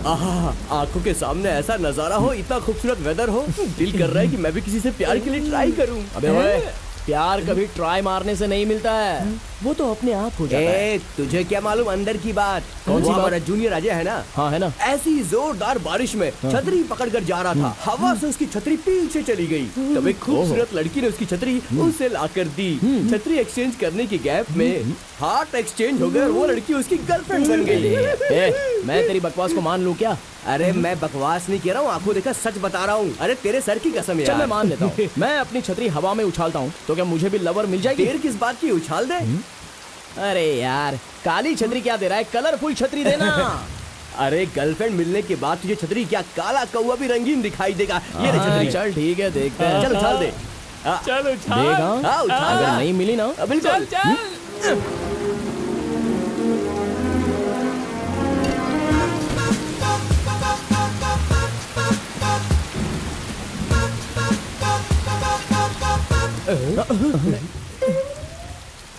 आहा, आंखों के सामने ऐसा नजारा हो, इतना खूबसूरत वेदर हो, दिल कर रहा है कि मैं भी किसी से प्यार के लिए ट्राई करूं। अबे ओए, प्यार कभी ट्राई मारने से नहीं मिलता है, वो तो अपने आप हो जाता है। तुझे क्या मालूम अंदर की बात? कौन सी बात? हमारा जूनियर अजय है ना? हाँ है ना। ऐसी जोरदार बारिश में छतरी पकड़कर जा रहा था, हवा से उसकी छतरी पीछे चली गई। तब एक खूबसूरत लड़की ने उसकी छतरी उसे लाकर दी। छतरी एक्सचेंज करने की गैप में हार्ट एक्सचेंज हो गया और वो लड़की उसकी गर्लफ्रेंड बन गई। मैं तेरी बकवास को मान लूं क्या? अरे मैं बकवास नहीं कह रहा हूँ, आंखों देखा सच बता रहा हूँ। अरे तेरे सर की कसम यार। चल मैं मान लेता हूँ। मैं अपनी छतरी हवा में उछालता हूँ तो क्या मुझे भी लवर मिल जाएगी? देर किस बात की, उछाल दे। अरे यार, काली छतरी क्या दे रहा है, कलरफुल छतरी देना। अरे गर्लफ्रेंड मिलने के बाद तुझे छतरी क्या, काला कौवा भी रंगीन दिखाई देगा। ये ले छतरी। चल ठीक है, देखते हैं। चल उछाल दे। चल उछाल। देगा? हाँ उछाल। अगर नहीं मिली ना, बिल्कुल। चल।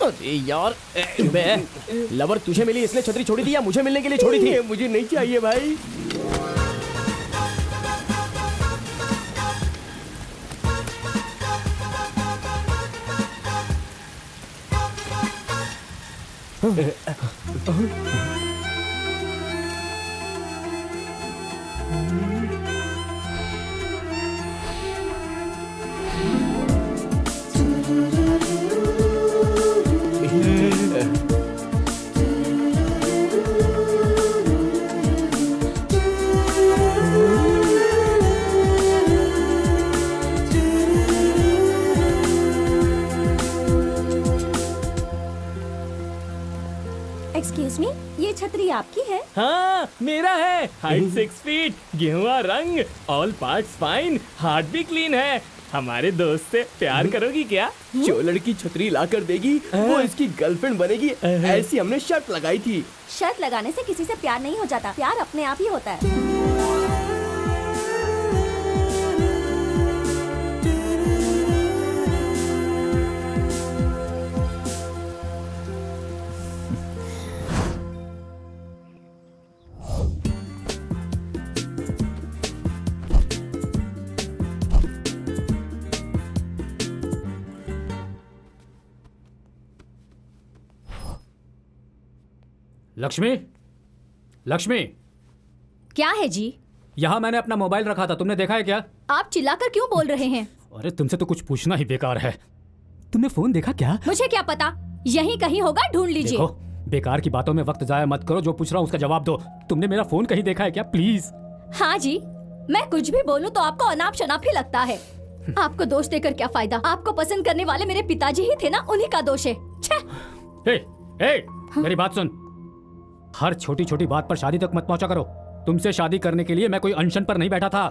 अरे यार, बे लवर तुझे मिली इसलिए छतरी छोड़ी थी या मुझे मिलने के लिए छोड़ी थी? ये मुझे नहीं चाहिए भाई। एक्सक्यूज मी, ये छतरी आपकी है? हाँ मेरा है। हाइट 6 फीट, गेहुआ रंग, ऑल पार्ट्स फाइन, हार्ट भी क्लीन है। हमारे दोस्त से प्यार करोगी क्या? जो लड़की छतरी ला कर देगी वो इसकी गर्लफ्रेंड बनेगी, ऐसी हमने शर्त लगाई थी। शर्त लगाने से किसी से प्यार नहीं हो जाता, प्यार अपने आप ही होता है। लक्ष्मी, लक्ष्मी, क्या है जी? यहाँ मैंने अपना मोबाइल रखा था, तुमने देखा है क्या? आप चिल्लाकर क्यों बोल रहे हैं? अरे तुमसे तो कुछ पूछना ही बेकार है। तुमने फोन देखा क्या? मुझे क्या पता, यहीं कहीं होगा, ढूंढ लीजिए। देखो, बेकार की बातों में वक्त जाया मत करो, जो पूछ रहा हूँ उसका जवाब दो। तुमने मेरा फोन कहीं देखा है क्या, प्लीज? हाँ जी, मैं कुछ भी बोलूं तो आपको अनाप शनाप ही लगता है। आपको दोष देकर क्या फायदा? आपको पसंद करने वाले मेरे पिताजी ही थे ना, उन्हीं का दोष है। मेरी बात सुन, हर छोटी छोटी बात पर शादी तक मत पहुंचा करो। तुमसे शादी करने के लिए मैं कोई अनशन पर नहीं बैठा था।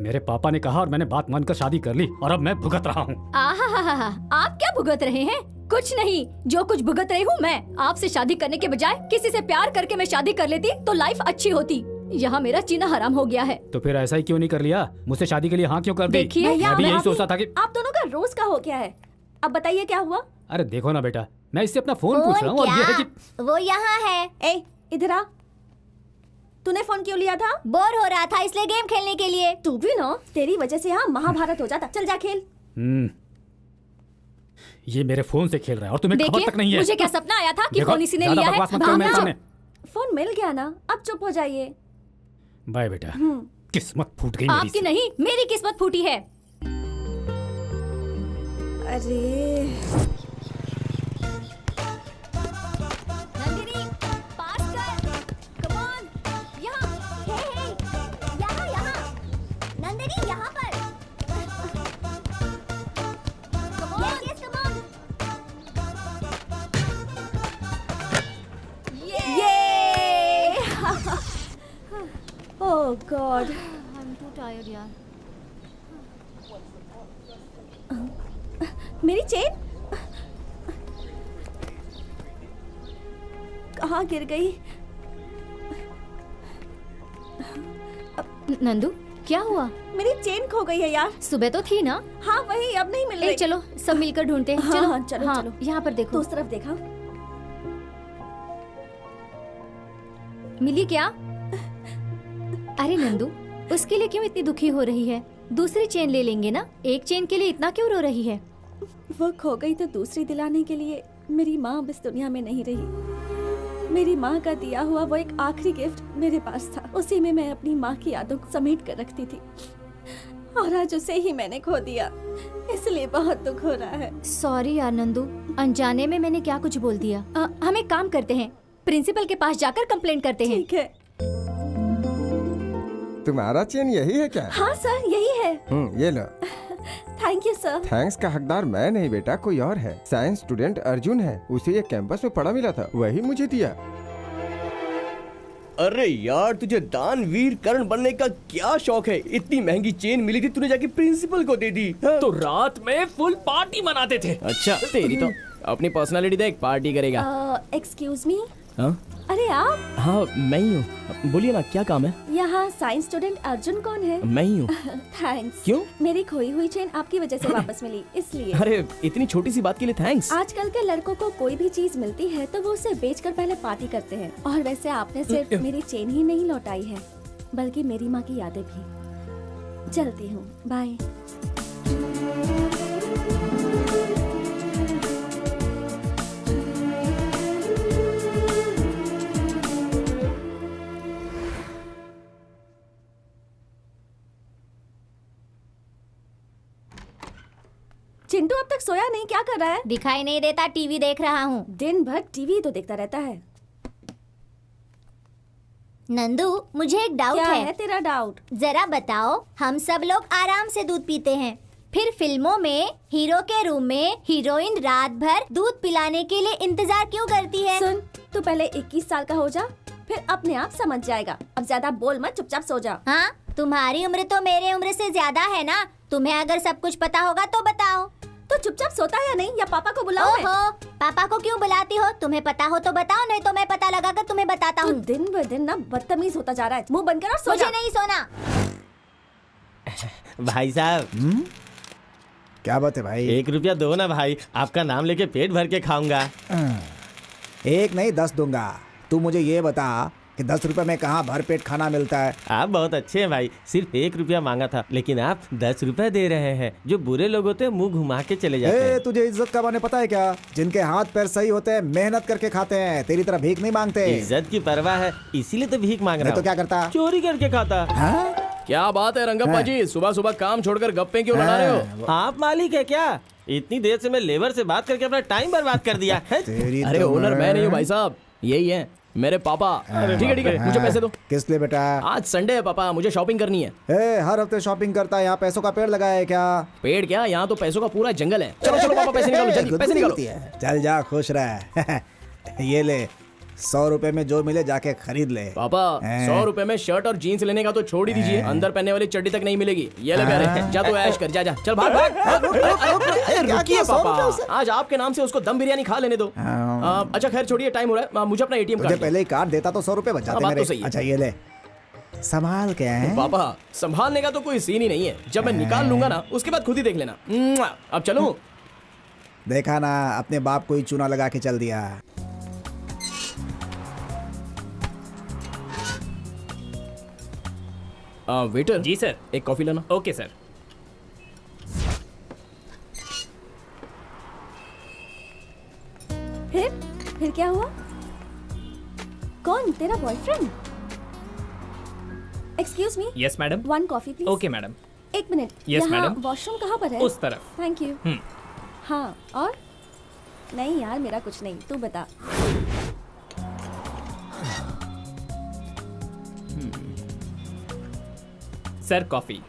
मेरे पापा ने कहा और मैंने बात मानकर शादी कर ली और अब मैं भुगत रहा हूँ। आप क्या भुगत रहे हैं? कुछ नहीं, जो कुछ भुगत रही हूँ मैं। आपसे शादी करने के बजाय किसी से प्यार करके मैं शादी कर लेती तो लाइफ अच्छी होती। यहाँ मेरा जीना हराम हो गया है। तो फिर ऐसा ही क्यों नहीं कर लिया? मुझसे शादी के लिए हाँ क्यों कर दी? देखिए, मैं भी यही सोचता था कि आप दोनों का रोज का हो गया है। अब बताइए क्या हुआ? अरे देखो ना बेटा, मैं इससे अपना फोन पूछ रहा हूँ और ये है कि वो यहाँ है। ए, इधर आ। तूने फोन क्यों लिया था? बोर हो रहा था इसलिए गेम खेलने के लिए। तू भी ना, तेरी वजह से यहाँ महाभारत हो जाता। चल जा खेल। ये मेरे फोन से खेल रहा है और तुम्हें खबर तक नहीं है। मुझे क्या सपना आया था कि फोन इसी ने लिया है? फोन मिल गया ना, अब चुप हो जाइए। बाय बेटा। किस्मत फूट गई मेरी। आपकी नहीं, मेरी किस्मत फूटी है। अरे Oh God. I'm too tired यार। मेरी चेन कहाँ गिर गई? नंदू, क्या हुआ? मेरी चेन खो गई है यार। सुबह तो थी ना? हाँ वही, अब नहीं मिल रही। चलो सब मिलकर ढूंढते हैं। हाँ, चलो चलो चलो। यहाँ पर देखो। उस तरफ देखा। मिली क्या? अरे नंदू, उसके लिए क्यों इतनी दुखी हो रही है? दूसरी चेन ले लेंगे ना, एक चेन के लिए इतना क्यों रो रही है? वो खो गई तो दूसरी दिलाने के लिए मेरी माँ अब इस दुनिया में नहीं रही। मेरी माँ का दिया हुआ वो एक आखिरी गिफ्ट मेरे पास था, उसी में मैं अपनी माँ की यादों को समेट कर रखती थी, और आज उसे ही मैंने खो दिया, इसलिए बहुत दुख हो रहा है। सॉरी यार नंदू, अनजाने में मैंने क्या कुछ बोल दिया। हम एक काम करते हैं, प्रिंसिपल के पास जाकर कंप्लेंट करते हैं। ठीक है। तुम्हारा चेन यही है क्या? हाँ सर, यही है। ये लो। Thank you sir. थैंक्स का हकदार मैं नहीं बेटा, कोई और है। साइंस स्टूडेंट अर्जुन है, उसे ये कैंपस में पड़ा मिला था, वही मुझे दिया। अरे यार, तुझे दानवीर कर्ण बनने का क्या शौक है? इतनी महंगी चेन मिली थी, तूने जाके प्रिंसिपल को दे दी। हाँ? तो रात में फुल पार्टी मनाते थे। अच्छा, तेरी तो अपनी पर्सनालिटी देख, पार्टी करेगा। Excuse me. हाँ अरे आप? हाँ, मैं ही हूँ। बोलिए ना, क्या काम है? यहाँ साइंस स्टूडेंट अर्जुन कौन है? मैं ही हूँ। थैंक्स। क्यों? मेरी खोई हुई चेन आपकी वजह से वापस मिली, इसलिए। अरे इतनी छोटी सी बात के लिए थैंक्स। आजकल के लड़कों को कोई भी चीज मिलती है तो वो उसे बेचकर पहले पार्टी करते हैं, और वैसे आपने सिर्फ मेरी चेन ही नहीं लौटाई है, बल्कि मेरी माँ की यादें भी। चलती हूँ, बाय। चिंटू अब तक सोया नहीं, क्या कर रहा है? दिखाई नहीं देता, टीवी देख रहा हूँ। दिन भर टीवी तो देखता रहता है। नंदू, मुझे एक डाउट क्या है। है तेरा डाउट? जरा बताओ, हम सब लोग आराम से दूध पीते हैं, फिर फिल्मों में हीरो के रूम में हीरोइन रात भर दूध पिलाने के लिए इंतजार क्यों करती है? सुन, तू पहले 21 साल का हो जा, फिर अपने आप समझ जाएगा। अब ज्यादा बोल मत, चुपचाप सो जा। हाँ, तुम्हारी उम्र तो मेरे उम्र से ज्यादा है ना। तुम्हें अगर सब कुछ पता होगा तो बताओ। तो चुपचाप सोता है या नहीं, या पापा को बुलाओ? मैं? ओहो, पापा को क्यों बुलाती हो? तुम्हें पता हो तो बताओ, नहीं तो मैं पता लगाकर तुम्हें बताता तू हूँ। दिन ब दिन ना बदतमीज होता जा रहा है। मुंह बंद कर और सो मुझे जा। नहीं सोना। भाई साहब, क्या बात है भाई? 1 रुपया दो ना भाई, आपका नाम लेके पेट भर के खाऊंगा। 1 नहीं 10 दूंगा। तू मुझे ये बता कि 10 रुपए में कहाँ भर पेट खाना मिलता है? आप बहुत अच्छे हैं भाई, सिर्फ 1 रुपया मांगा था, लेकिन आप 10 रुपए दे रहे हैं। जो बुरे लोग होते हैं मुंह घुमा के चले जाते हैं। तुझे इज्जत का माने पता है क्या? जिनके हाथ पैर सही होते हैं मेहनत करके खाते हैं, तेरी तरह भीख नहीं मांगते। इज्जत की परवाह है, इसीलिए तो भीख मांग रहा नहीं तो हूँ। क्या करता? चोरी करके खाता। हाँ? क्या बात है रंगप्पा जी, सुबह सुबह काम छोड़कर गप्पे क्यों लड़ा रहे हो? आप मालिक है क्या? इतनी देर से मैं लेबर से बात करके अपना टाइम बर्बाद कर दिया है। तेरी अरे तो ओनर मैं नहीं हूँ भाई साहब, यही है मेरे पापा। ठीक है ठीक है, मुझे पैसे दो। किस लिए बेटा? आज संडे है पापा, मुझे शॉपिंग करनी है। हर हफ्ते शॉपिंग करता है, यहाँ पैसों का पेड़ लगाया है क्या? पेड़ क्या, यहाँ तो पैसों का पूरा जंगल है। चलो चलो पापा, पैसे निकालो जल्दी, पैसे निकालो। चल जा, खुश रह। ये ले, 100 रुपए में जो मिले जाके खरीद ले। पापा 100 रुपए में शर्ट और जीन्स लेने का तो छोड़ ही दीजिए, अंदर पहनने वाली चड्डी तक नहीं मिलेगी। ये ले प्यारे, जा तू ऐश कर, जा जा, चल भाग भाग। अरे रुकिए पापा, आज आपके नाम से उसको दम बिरयानी खा लेने दो। अच्छा खैर छोड़िए, टाइम हो रहा है, मुझे अपना ATM तुझे कार्ड पहले ही कार्ड देता तो 100 रुपए बच जाते बात तो मेरे। सही है। अच्छा ये ले, संभाल के हैं। पापा संभालने का तो कोई सीन ही नहीं है, जब मैं निकाल लूंगा ना उसके बाद खुद ही देख लेना। अब चलूं? देखा ना, अपने बाप को ही चूना लगा के चल दिया। वेटर जी सर। एक कॉफी लाना। Okay sir. फिर क्या हुआ? कौन, तेरा boyfriend? Excuse me. Yes madam. 1 coffee please. Okay madam. 1 minute. Yes, यहाँ madam. वॉशरूम कहाँ पर है? उस तरफ। Thank you. हाँ, और? नहीं यार, मेरा कुछ नहीं, तू बता। Sir coffee.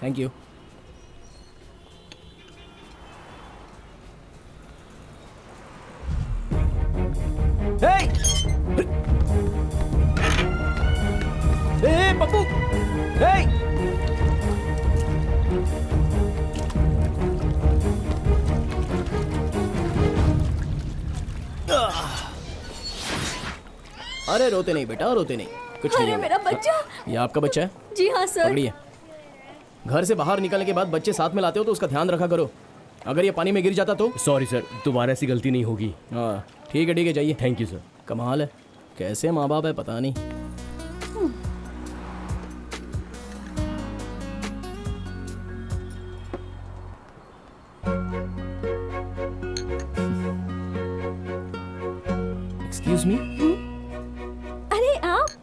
Thank you. Pappu, अरे रोते नहीं बेटा, रोते नहीं, कुछ नहीं अरे होगा। मेरा बच्चा। ये आपका बच्चा है? जी हाँ सर। पकड़िए। घर से बाहर निकलने के बाद बच्चे साथ में लाते हो तो उसका ध्यान रखा करो। अगर ये पानी में गिर जाता तो? सॉरी सर, दोबारा ऐसी गलती नहीं होगी। हाँ ठीक है, जाइए। Thank you sir. कमाल है, कैसे माँ बाप है पता नहीं।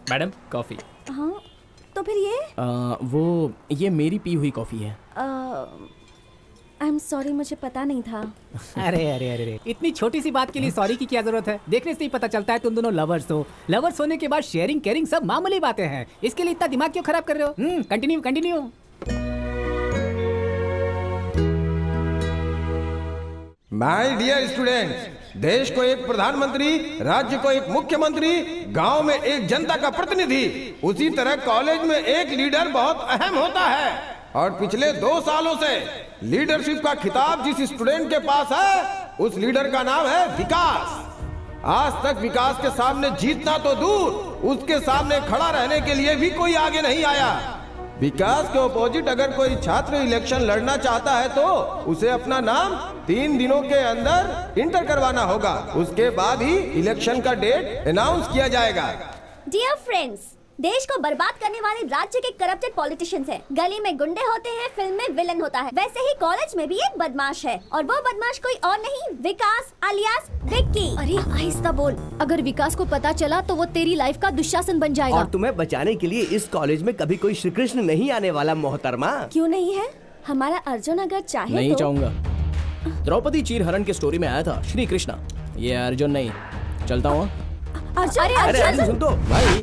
Madam coffee. हाँ तो फिर ये वो ये मेरी पी हुई कॉफी है। आई एम सॉरी, मुझे पता नहीं था। अरे अरे अरे अरे, इतनी छोटी सी बात के लिए सॉरी की क्या जरूरत है? देखने से ही पता चलता है तुम दोनों लवर्स हो। लवर्स होने के बाद शेयरिंग केयरिंग सब मामूली बातें हैं। इसके लिए इतना दिमाग क्यों खराब कर रहे हो? Continue continue. My dear students, देश को एक प्रधानमंत्री, राज्य को एक मुख्यमंत्री, गांव में एक जनता का प्रतिनिधि, उसी तरह कॉलेज में एक लीडर बहुत अहम होता है। और पिछले 2 सालों से लीडरशिप का खिताब जिस स्टूडेंट के पास है, उस लीडर का नाम है विकास। आज तक विकास के सामने जीतना तो दूर, उसके सामने खड़ा रहने के लिए भी कोई आगे नहीं आया। विकास के ऑपोजिट अगर कोई छात्र इलेक्शन लड़ना चाहता है तो उसे अपना नाम 3 दिनों के अंदर इंटर करवाना होगा। उसके बाद ही इलेक्शन का डेट अनाउंस किया जाएगा। डियर फ्रेंड्स, देश को बर्बाद करने वाले राज्य के करप्टेड पॉलिटिशियंस हैं। गली में गुंडे होते हैं, फिल्म में विलन होता है। वैसे ही कॉलेज में भी एक बदमाश है, और वो बदमाश कोई और नहीं, विकास अलियास विक्की। अरे आहिस्ता बोल, अगर विकास को पता चला तो वो तेरी लाइफ का दुशासन बन जाएगा। और तुम्हें बचाने के लिए इस कॉलेज में कभी कोई श्री कृष्ण नहीं आने वाला मोहतरमा। क्यों नहीं है? हमारा अर्जुन अगर चाहे नहीं तो चाहूंगा। द्रौपदी चीरहरण के स्टोरी में आया था श्री कृष्णा, ये अर्जुन नहीं। चलता हूँ। अर्जुन, अरे अर्जुन सुन तो भाई,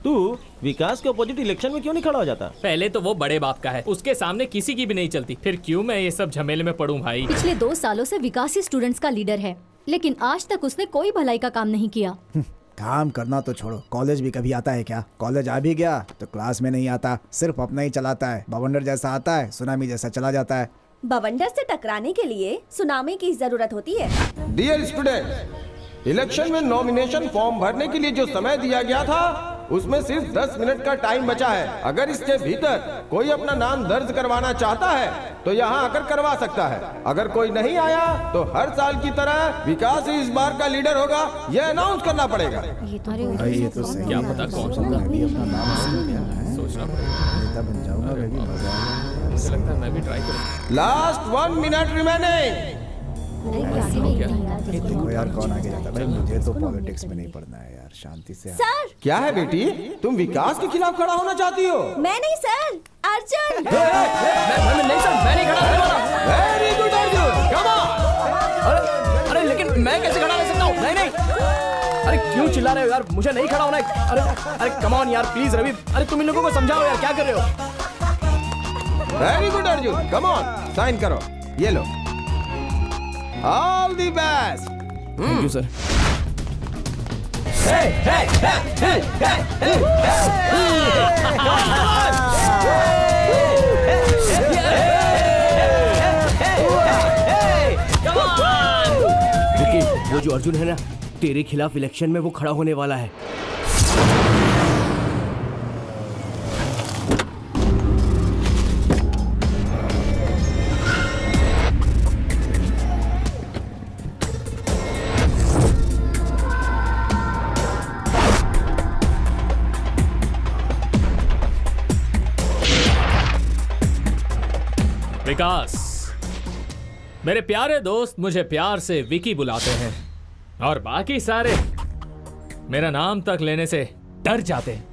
तू विकास के अपोजिट इलेक्शन में क्यों नहीं खड़ा हो जाता? पहले तो वो बड़े बाप का है, उसके सामने किसी की भी नहीं चलती, फिर क्यों मैं ये सब झमेले में पड़ूं भाई। पिछले 2 सालों से विकास ही स्टूडेंट्स का लीडर है, लेकिन आज तक उसने कोई भलाई का काम नहीं किया। काम करना तो छोड़ो, कॉलेज भी कभी आता है क्या? कॉलेज आ भी गया तो क्लास में नहीं आता, सिर्फ अपना ही चलाता है। बवंडर जैसा आता है, सुनामी जैसा चला जाता है। बवंडर से टकराने के लिए सुनामी की जरूरत होती है। डियर स्टूडेंट, इलेक्शन में नॉमिनेशन फॉर्म भरने के लिए जो समय दिया गया था, उसमें सिर्फ 10 मिनट का टाइम बचा है। अगर इसके भीतर कोई अपना नाम दर्ज करवाना चाहता है तो यहाँ आकर करवा सकता है। अगर कोई नहीं आया तो हर साल की तरह विकास ही इस बार का लीडर होगा, यह अनाउंस करना पड़ेगा। ये तो भाई ये तो सही क्या है। पता कौन सा मैं भी अपना नाम सोचना पड़ेगा। नेता बन जाऊंगा, मैं भी मजा आएगा। मुझे लगता है मैं भी ट्राई करूँ। Last 1 minute remaining. देखो यार कौन आगे जाता है। भाई मुझे तो पॉलिटिक्स में नहीं पढ़ना है यार, शांति से। सर, क्या है बेटी, तुम विकास के खिलाफ खड़ा होना चाहती हो? मैं नहीं सर, अर्जुन। नहीं सर, मैं नहीं खड़ा होने वाला। Very good Arjun, come on. अरे लेकिन मैं कैसे खड़ा रह सकता हूँ? नहीं नहीं, अरे क्यों चिल्ला रहे हो यार? मुझे नहीं खड़ा होना है। अरे अरे कम ऑन यार, प्लीज रवि, अरे तुम इन लोगों को समझाओ यार, क्या कर रहे हो? Very good Arjun, come on, sign करो। ये लो, all the best. Thank you sir. Vicky, वो जो अर्जुन है ना, तेरे खिलाफ इलेक्शन में वो खड़ा होने वाला है। विकास, मेरे प्यारे दोस्त मुझे प्यार से विकी बुलाते हैं, और बाकी सारे मेरा नाम तक लेने से डर जाते हैं।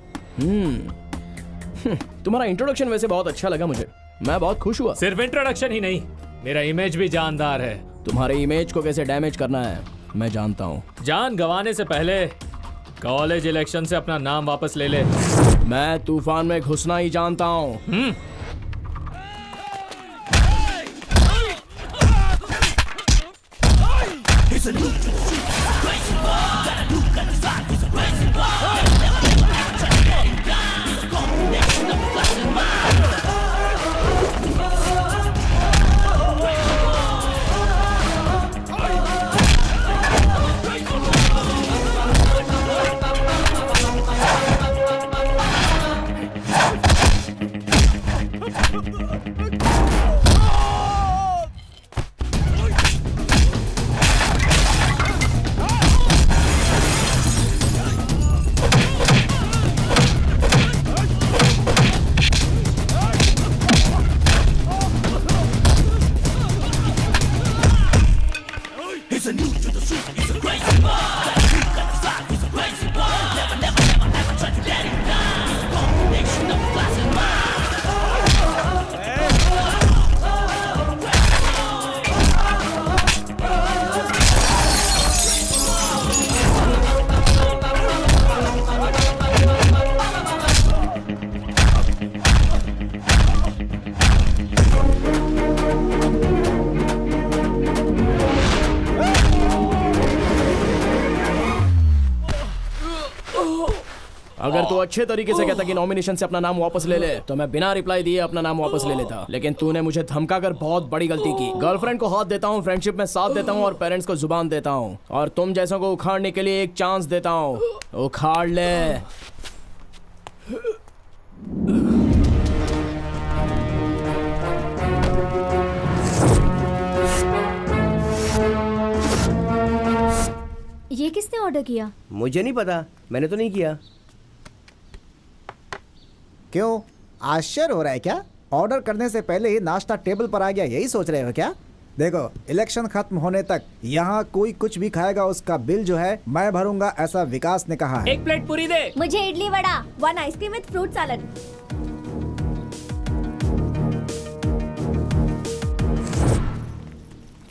तुम्हारा इंट्रोडक्शन वैसे बहुत अच्छा लगा मुझे, मैं बहुत खुश हुआ। सिर्फ इंट्रोडक्शन ही नहीं, मेरा इमेज भी जानदार है। तुम्हारे इमेज को कैसे डैमेज करना है मैं जानता हूँ। जान गंवाने से पहले कॉलेज इलेक्शन से अपना नाम वापस ले ले। मैं तूफान में घुसना ही जानता हूँ। अगर तू अच्छे तरीके से कहता कि नॉमिनेशन से अपना नाम वापस ले ले तो मैं बिना रिप्लाई दिए अपना नाम वापस ले लेता, लेकिन तूने मुझे धमका कर बहुत बड़ी गलती की। गर्लफ्रेंड को हाथ देता हूँ, फ्रेंडशिप में साथ देता हूँ और पेरेंट्स को जुबान देता हूँ, और तुम जैसों को उखाड़ने के लिए एक चांस देता हूँ। उखाड़ ले। ये किसने ऑर्डर किया? मुझे नहीं पता, मैंने तो नहीं किया। क्यों, आश्चर्य हो रहा है क्या? ऑर्डर करने से पहले ही नाश्ता टेबल पर आ गया, यही सोच रहे हो क्या? देखो, इलेक्शन खत्म होने तक यहाँ कोई कुछ भी खाएगा उसका बिल जो है मैं भरूंगा, ऐसा विकास ने कहा है। एक प्लेट पूरी दे। मुझे idli vada, 1 ice cream with fruit salad.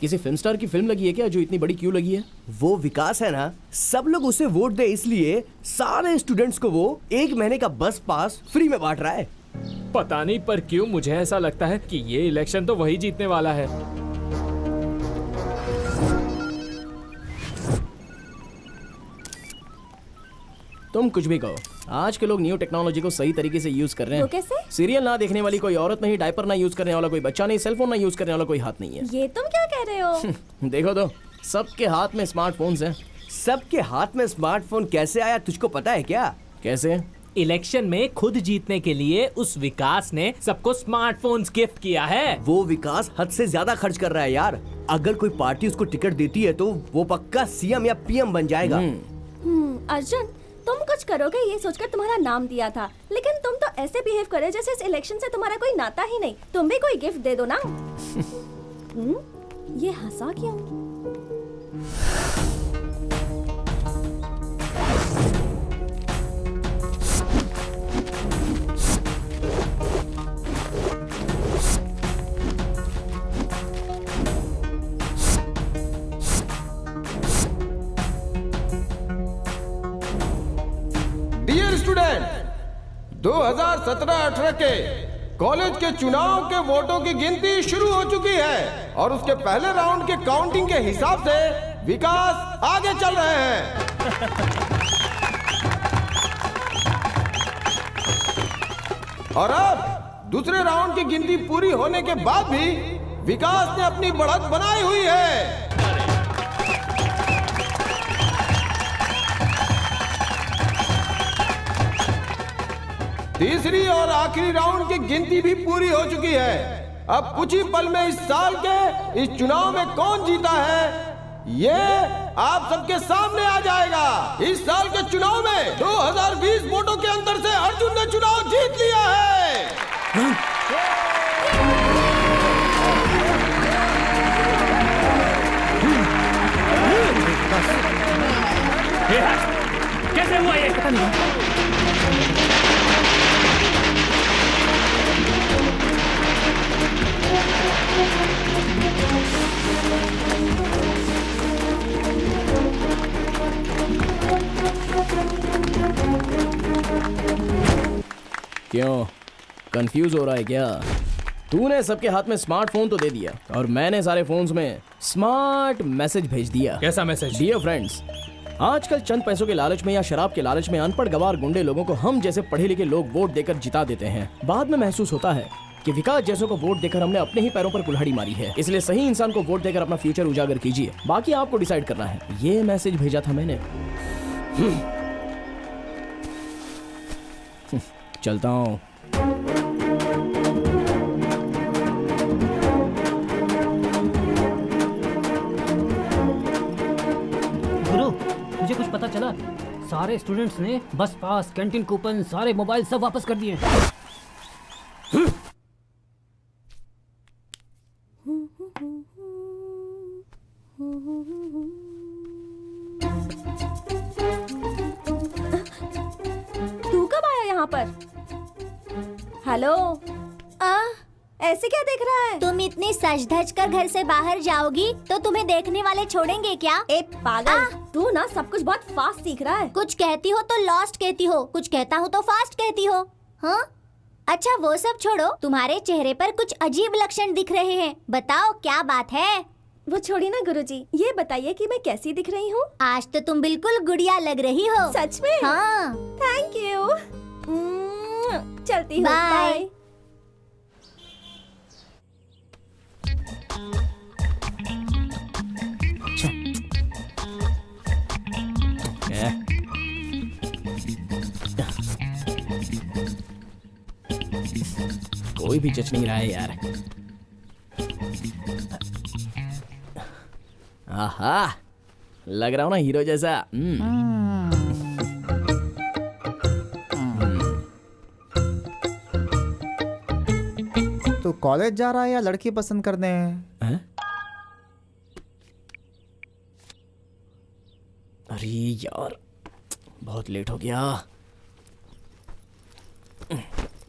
किसी फिल्म स्टार की फिल्म लगी है क्या जो इतनी बड़ी क्यों लगी है? वो विकास है ना, सब लोग उसे वोट दे इसलिए सारे स्टूडेंट्स को वो 1 महीने का बस पास फ्री में बांट रहा है। पता नहीं, पर क्यों मुझे ऐसा लगता है कि ये इलेक्शन तो वही जीतने वाला है। तुम कुछ भी कहो, आज के लोग न्यू टेक्नोलॉजी को सही तरीके से यूज कर रहे हैं। वो कैसे? सीरियल ना देखने वाली कोई औरत नहीं, डायपर ना यूज करने वाला कोई बच्चा नहीं, सेलफोन ना यूज करने वाला कोई हाथ नहीं है। ये तुम क्या कह रहे हो? देखो तो, सबके हाथ में स्मार्टफोन्स हैं। सबके हाथ में स्मार्टफोन कैसे आया तुझको पता है क्या? कैसे? इलेक्शन में खुद जीतने के लिए उस विकास ने सबको स्मार्टफोन्स गिफ्ट किया है। वो विकास हद से ज्यादा खर्च कर रहा है यार। अगर कोई पार्टी उसको टिकट देती है तो वो पक्का सीएम या पीएम बन जाएगा। अर्जुन, तुम कुछ करोगे ये सोचकर तुम्हारा नाम दिया था, लेकिन तुम तो ऐसे बिहेव करे जैसे इस इलेक्शन से तुम्हारा कोई नाता ही नहीं। तुम भी कोई गिफ्ट दे दो ना। ये हंसा क्यों? डियर स्टूडेंट, 2017-18 के कॉलेज के चुनाव के वोटों की गिनती शुरू हो चुकी है और उसके पहले राउंड के काउंटिंग के हिसाब से विकास आगे चल रहे हैं। और अब दूसरे राउंड की गिनती पूरी होने के बाद भी विकास ने अपनी बढ़त बनाई हुई है। तीसरी और आखिरी राउंड की गिनती भी पूरी हो चुकी है। अब कुछ ही पल में इस साल के इस चुनाव में कौन जीता है ये आप सबके सामने आ जाएगा। इस साल के चुनाव में 2020 वोटों के अंतर से अर्जुन ने चुनाव जीत लिया है। कैसे हुआ ये? पता नहीं। क्यों, कंफ्यूज हो रहा है क्या? तूने सबके हाथ में स्मार्टफोन तो दे दिया और मैंने सारे फोन्स में स्मार्ट मैसेज भेज दिया। कैसा मैसेज? डियर फ्रेंड्स, आजकल चंद पैसों के लालच में या शराब के लालच में अनपढ़ गवार गुंडे लोगों को हम जैसे पढ़े लिखे लोग वोट देकर जिता देते हैं। बाद में महसूस होता है कि विकास जैसों को वोट देकर हमने अपने ही पैरों पर कुल्हाड़ी मारी है। इसलिए सही इंसान को वोट देकर अपना फ्यूचर उजागर कीजिए, बाकी आपको डिसाइड करना है। ये मैसेज भेजा था मैंने। चलता हूँ। गुरु, मुझे कुछ पता चला? सारे स्टूडेंट्स ने बस पास, कैंटीन कूपन, सारे मोबाइल सब वापस कर दिए। तू कब आया यहाँ पर? हेलो, ऐसे क्या देख रहा है? तुम इतनी सज धज कर घर से बाहर जाओगी तो तुम्हें देखने वाले छोड़ेंगे क्या? ए पागल, तू ना सब कुछ बहुत फास्ट सीख रहा है। कुछ कहती हो तो लॉस्ट कहती हो, कुछ कहता हूँ तो फास्ट कहती हो। हाँ, अच्छा वो सब छोड़ो, तुम्हारे चेहरे पर कुछ अजीब लक्षण दिख रहे हैं, बताओ क्या बात है? वो छोड़ी ना गुरुजी, ये बताइए कि मैं कैसी दिख रही हूँ? आज तो तुम बिल्कुल गुड़िया लग रही हो। सच में? हाँ। Thank you. चलती हूँ। बाय। कोई भी जच नहीं रहा है यार। आहा, लग रहा हूँ ना हीरो जैसा। तू कॉलेज जा रहा है या लड़की पसंद करने? हैं? अरे यार, बहुत लेट हो गया।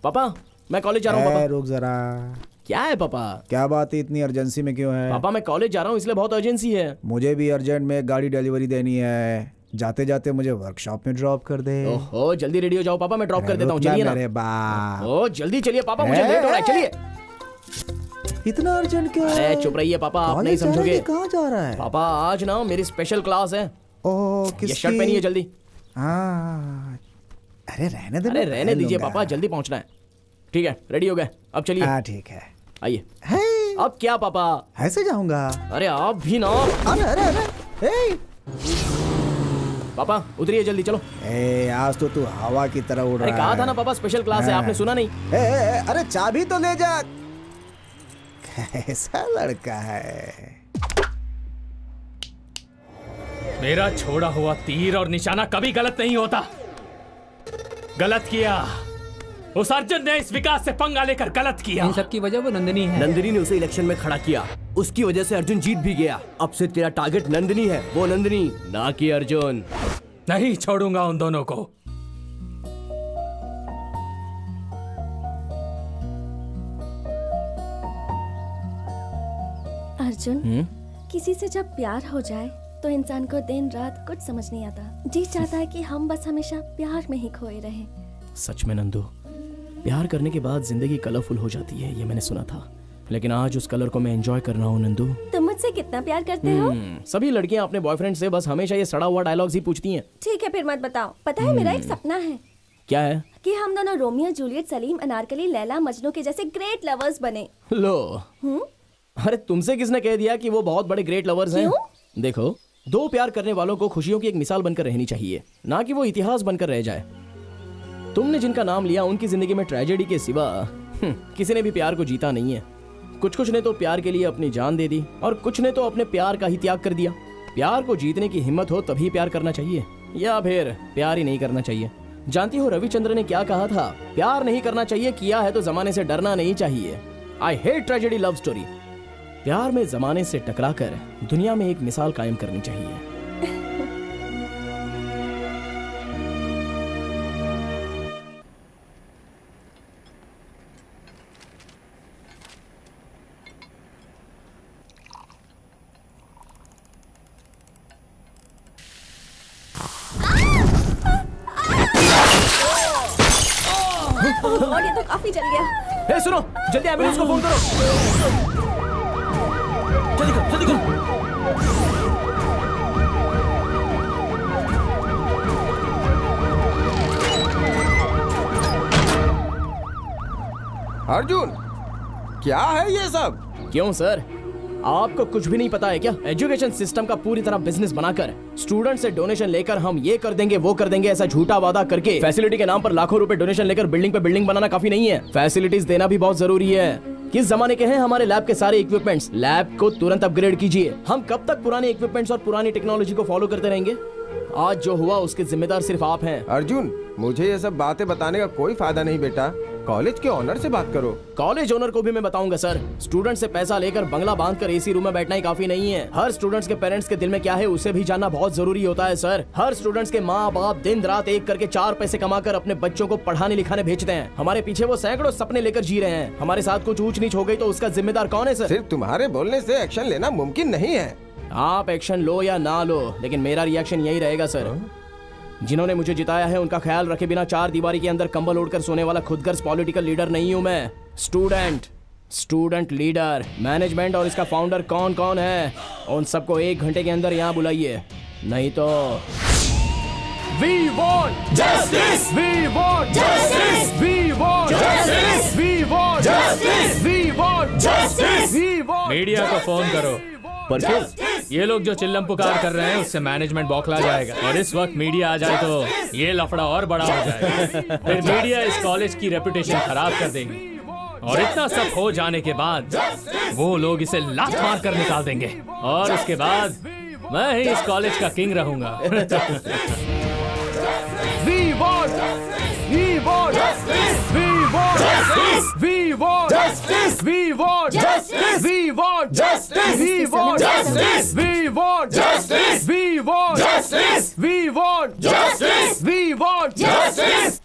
पापा, मैं कॉलेज जा रहा हूँ। पापा रुक जरा। क्या है पापा? क्या बात है, इतनी अर्जेंसी में क्यों है? पापा मैं कॉलेज जा रहा हूँ इसलिए बहुत अर्जेंसी है। मुझे भी अर्जेंट में एक गाड़ी डिलीवरी देनी है। जाते जाते मुझे वर्कशॉप में ड्रॉप कर दे। ओहो, जल्दी रेडी हो जाओ पापा, मैं ड्रॉप कर देता हूँ। चलिए ना। मेरे बाप। ओ जल्दी चलिए पापा, मुझे लेट हो रहा है। चलिए। इतना अर्जेंट क्यों है? अरे चुप रहिए पापा, आप नहीं समझोगे। कहाँ जा रहा है? पापा आज ना मेरी स्पेशल क्लास है। ओह, किसकी? ये शर्ट पहनिए जल्दी। हाँ। अरे रहने दे। अरे रहने दीजिए पापा, जल्दी पहुंचना है। ठीक है, रेडी हो गए, अब चलिए। हाँ ठीक है, आइए। है? अब क्या पापा? ऐसे जाऊंगा? अरे आप भी ना। अरे अरे अरे ए! पापा उतरिए जल्दी, चलो। आज तो तू हवा की तरह उड़ रहा है। अरे कहा था ना पापा स्पेशल क्लास है, आपने सुना नहीं? अरे चाबी तो ले जा। कैसा लड़का है? मेरा छोड़ा हुआ तीर और निशाना कभी गलत नहीं होता। गलत किया उस अर्जुन ने, इस विकास से पंगा लेकर गलत किया। इन सब की वजह वो नंदिनी है। नंदिनी ने उसे इलेक्शन में खड़ा किया, उसकी वजह से अर्जुन जीत भी गया। अब से तेरा टारगेट नंदिनी है, वो नंदिनी ना कि अर्जुन। नहीं छोड़ूंगा उन दोनों को। अर्जुन, किसी से जब प्यार हो जाए तो इंसान को दिन रात कुछ समझ नहीं आता। जी चाहता है कि हम बस हमेशा प्यार में ही खोए रहें। सच में नंदू, प्यार करने के बाद जिंदगी कलरफुल हो जाती है, ये मैंने सुना था। लेकिन आज उस कलर को मैं एंजॉय कर रहा हूँ नंदू। तुम मुझसे कितना प्यार करते हो? सभी लड़कियां अपने बॉयफ्रेंड से बस हमेशा ये सड़ा हुआ डायलॉग्स ही पूछती हैं। ठीक है फिर मत बताओ। पता है मेरा एक सपना है। क्या है? कि हम दोनों रोमियो जूलियट, सलीम अनारकली, लैला मजनू के जैसे ग्रेट लवर्स बने। लो। अरे तुमसे किसने कह दिया कि वो बहुत बड़े ग्रेट लवर्स हैं? देखो, दो प्यार करने वालों को खुशियों की एक मिसाल बनकर रहनी चाहिए, ना कि वो इतिहास बनकर रह जाए। तुमने जिनका नाम लिया उनकी जिंदगी में ट्रेजेडी के सिवा किसी ने भी प्यार को जीता नहीं है। कुछ ने तो प्यार के लिए अपनी जान दे दी और कुछ ने तो अपने प्यार का ही त्याग कर दिया। प्यार को जीतने की हिम्मत हो तभी प्यार करना चाहिए, या फिर प्यार ही नहीं करना चाहिए। जानती हो रविचंद्र ने क्या कहा था? प्यार नहीं करना चाहिए, किया है तो जमाने से डरना नहीं चाहिए। I hate tragedy love story. प्यार में जमाने से टकराकर दुनिया में एक मिसाल कायम करनी चाहिए। और ये तो काफी जल गया। हे सुनो, जल्दी एम्बुलेंस को फोन करो। जल्दी करो, जल्दी करो। अर्जुन, क्या है ये सब? क्यों सर, आपको कुछ भी नहीं पता है क्या? एजुकेशन सिस्टम का पूरी तरह बिजनेस बनाकर स्टूडेंट से डोनेशन लेकर हम ये कर देंगे वो कर देंगे ऐसा झूठा वादा करके फैसिलिटी के नाम पर लाखों रुपए डोनेशन लेकर बिल्डिंग पे बिल्डिंग बनाना काफी नहीं है। फैसिलिटीज देना भी बहुत जरूरी है। किस जमाने के हैं हमारे लैब के सारे इक्विपमेंट्स? लैब को तुरंत अपग्रेड कीजिए। हम कब तक पुराने इक्विपमेंट्स और पुरानी टेक्नोलॉजी को फॉलो करते रहेंगे? आज जो हुआ उसके जिम्मेदार सिर्फ आप हैं। अर्जुन, मुझे ये सब बातें बताने का कोई फायदा नहीं बेटा। कॉलेज के ऑनर से बात करो। कॉलेज ओनर को भी मैं बताऊंगा सर, स्टूडेंट से पैसा लेकर बंगला बांधकर एसी रूम में बैठना ही काफी नहीं है। हर स्टूडेंट्स के पेरेंट्स के दिल में क्या है उसे भी जानना बहुत जरूरी होता है सर। हर स्टूडेंट्स के माँ बाप दिन रात एक करके 4 पैसे कमाकर अपने बच्चों को पढ़ाने लिखाने भेजते हैं। हमारे पीछे वो सैकड़ों सपने लेकर जी रहे हैं। हमारे साथ कुछ ऊंच नीच हो गई तो उसका जिम्मेदार कौन है सर? सिर्फ तुम्हारे बोलने से एक्शन लेना मुमकिन नहीं है। आप एक्शन लो या ना लो, लेकिन मेरा रिएक्शन यही रहेगा सर। जिन्होंने मुझे जिताया है उनका ख्याल रखे बिना 4 दीवारी के अंदर कंबल ओढ़कर सोने वाला खुदगर्ज पॉलिटिकल लीडर नहीं हूं मैं, स्टूडेंट। स्टूडेंट लीडर, मैनेजमेंट और इसका फाउंडर कौन कौन है, उन सबको 1 घंटे के अंदर यहाँ बुलाइए, नहीं तो We want justice! We want justice! We want justice! We want justice! We want justice! We want media को फोन करो। पर क्यों? ये लोग जो चिल्लम पुकार कर रहे हैं उससे मैनेजमेंट बौखला जाएगा और इस वक्त मीडिया आ जाए तो ये लफड़ा और बड़ा हो जाएगा। फिर मीडिया इस कॉलेज की रेपुटेशन खराब कर देगी और इतना सब हो जाने के बाद वो लोग इसे लात मार कर निकाल देंगे और उसके बाद मैं ही इस कॉलेज का किंग रहूंगा। We want justice! We want justice! We want justice! We want justice! We want justice! We want justice! We want justice! We want justice! We want justice! We want justice!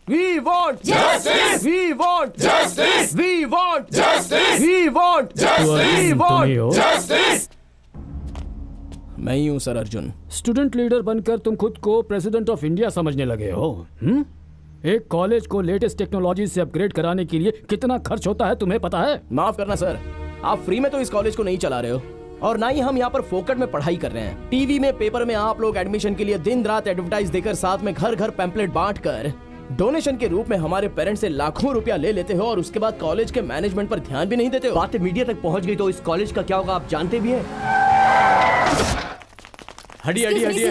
We want justice! We want justice! We want justice! We want justice! We want justice! मैं ही हूँ sir Arjun. Student leader बनकर तुम खुद को president of India समझने लगे हो? एक कॉलेज को लेटेस्ट टेक्नोलॉजी से अपग्रेड कराने के लिए कितना खर्च होता है तुम्हें पता है? माफ करना सर, आप फ्री में तो इस कॉलेज को नहीं चला रहे हो और ना ही हम यहाँ पर फोकट में पढ़ाई कर रहे हैं। टीवी में, पेपर में आप लोग एडमिशन के लिए दिन रात एडवर्टाइज देकर, साथ में घर घर पैम्पलेट बांट कर डोनेशन के रूप में हमारे पेरेंट्स से लाखों रुपया ले लेते हो और उसके बाद कॉलेज के मैनेजमेंट पर ध्यान भी नहीं देते हो। बातें मीडिया तक पहुंच गई तो इस कॉलेज का क्या होगा आप जानते भी हैं? हडी हडी हडी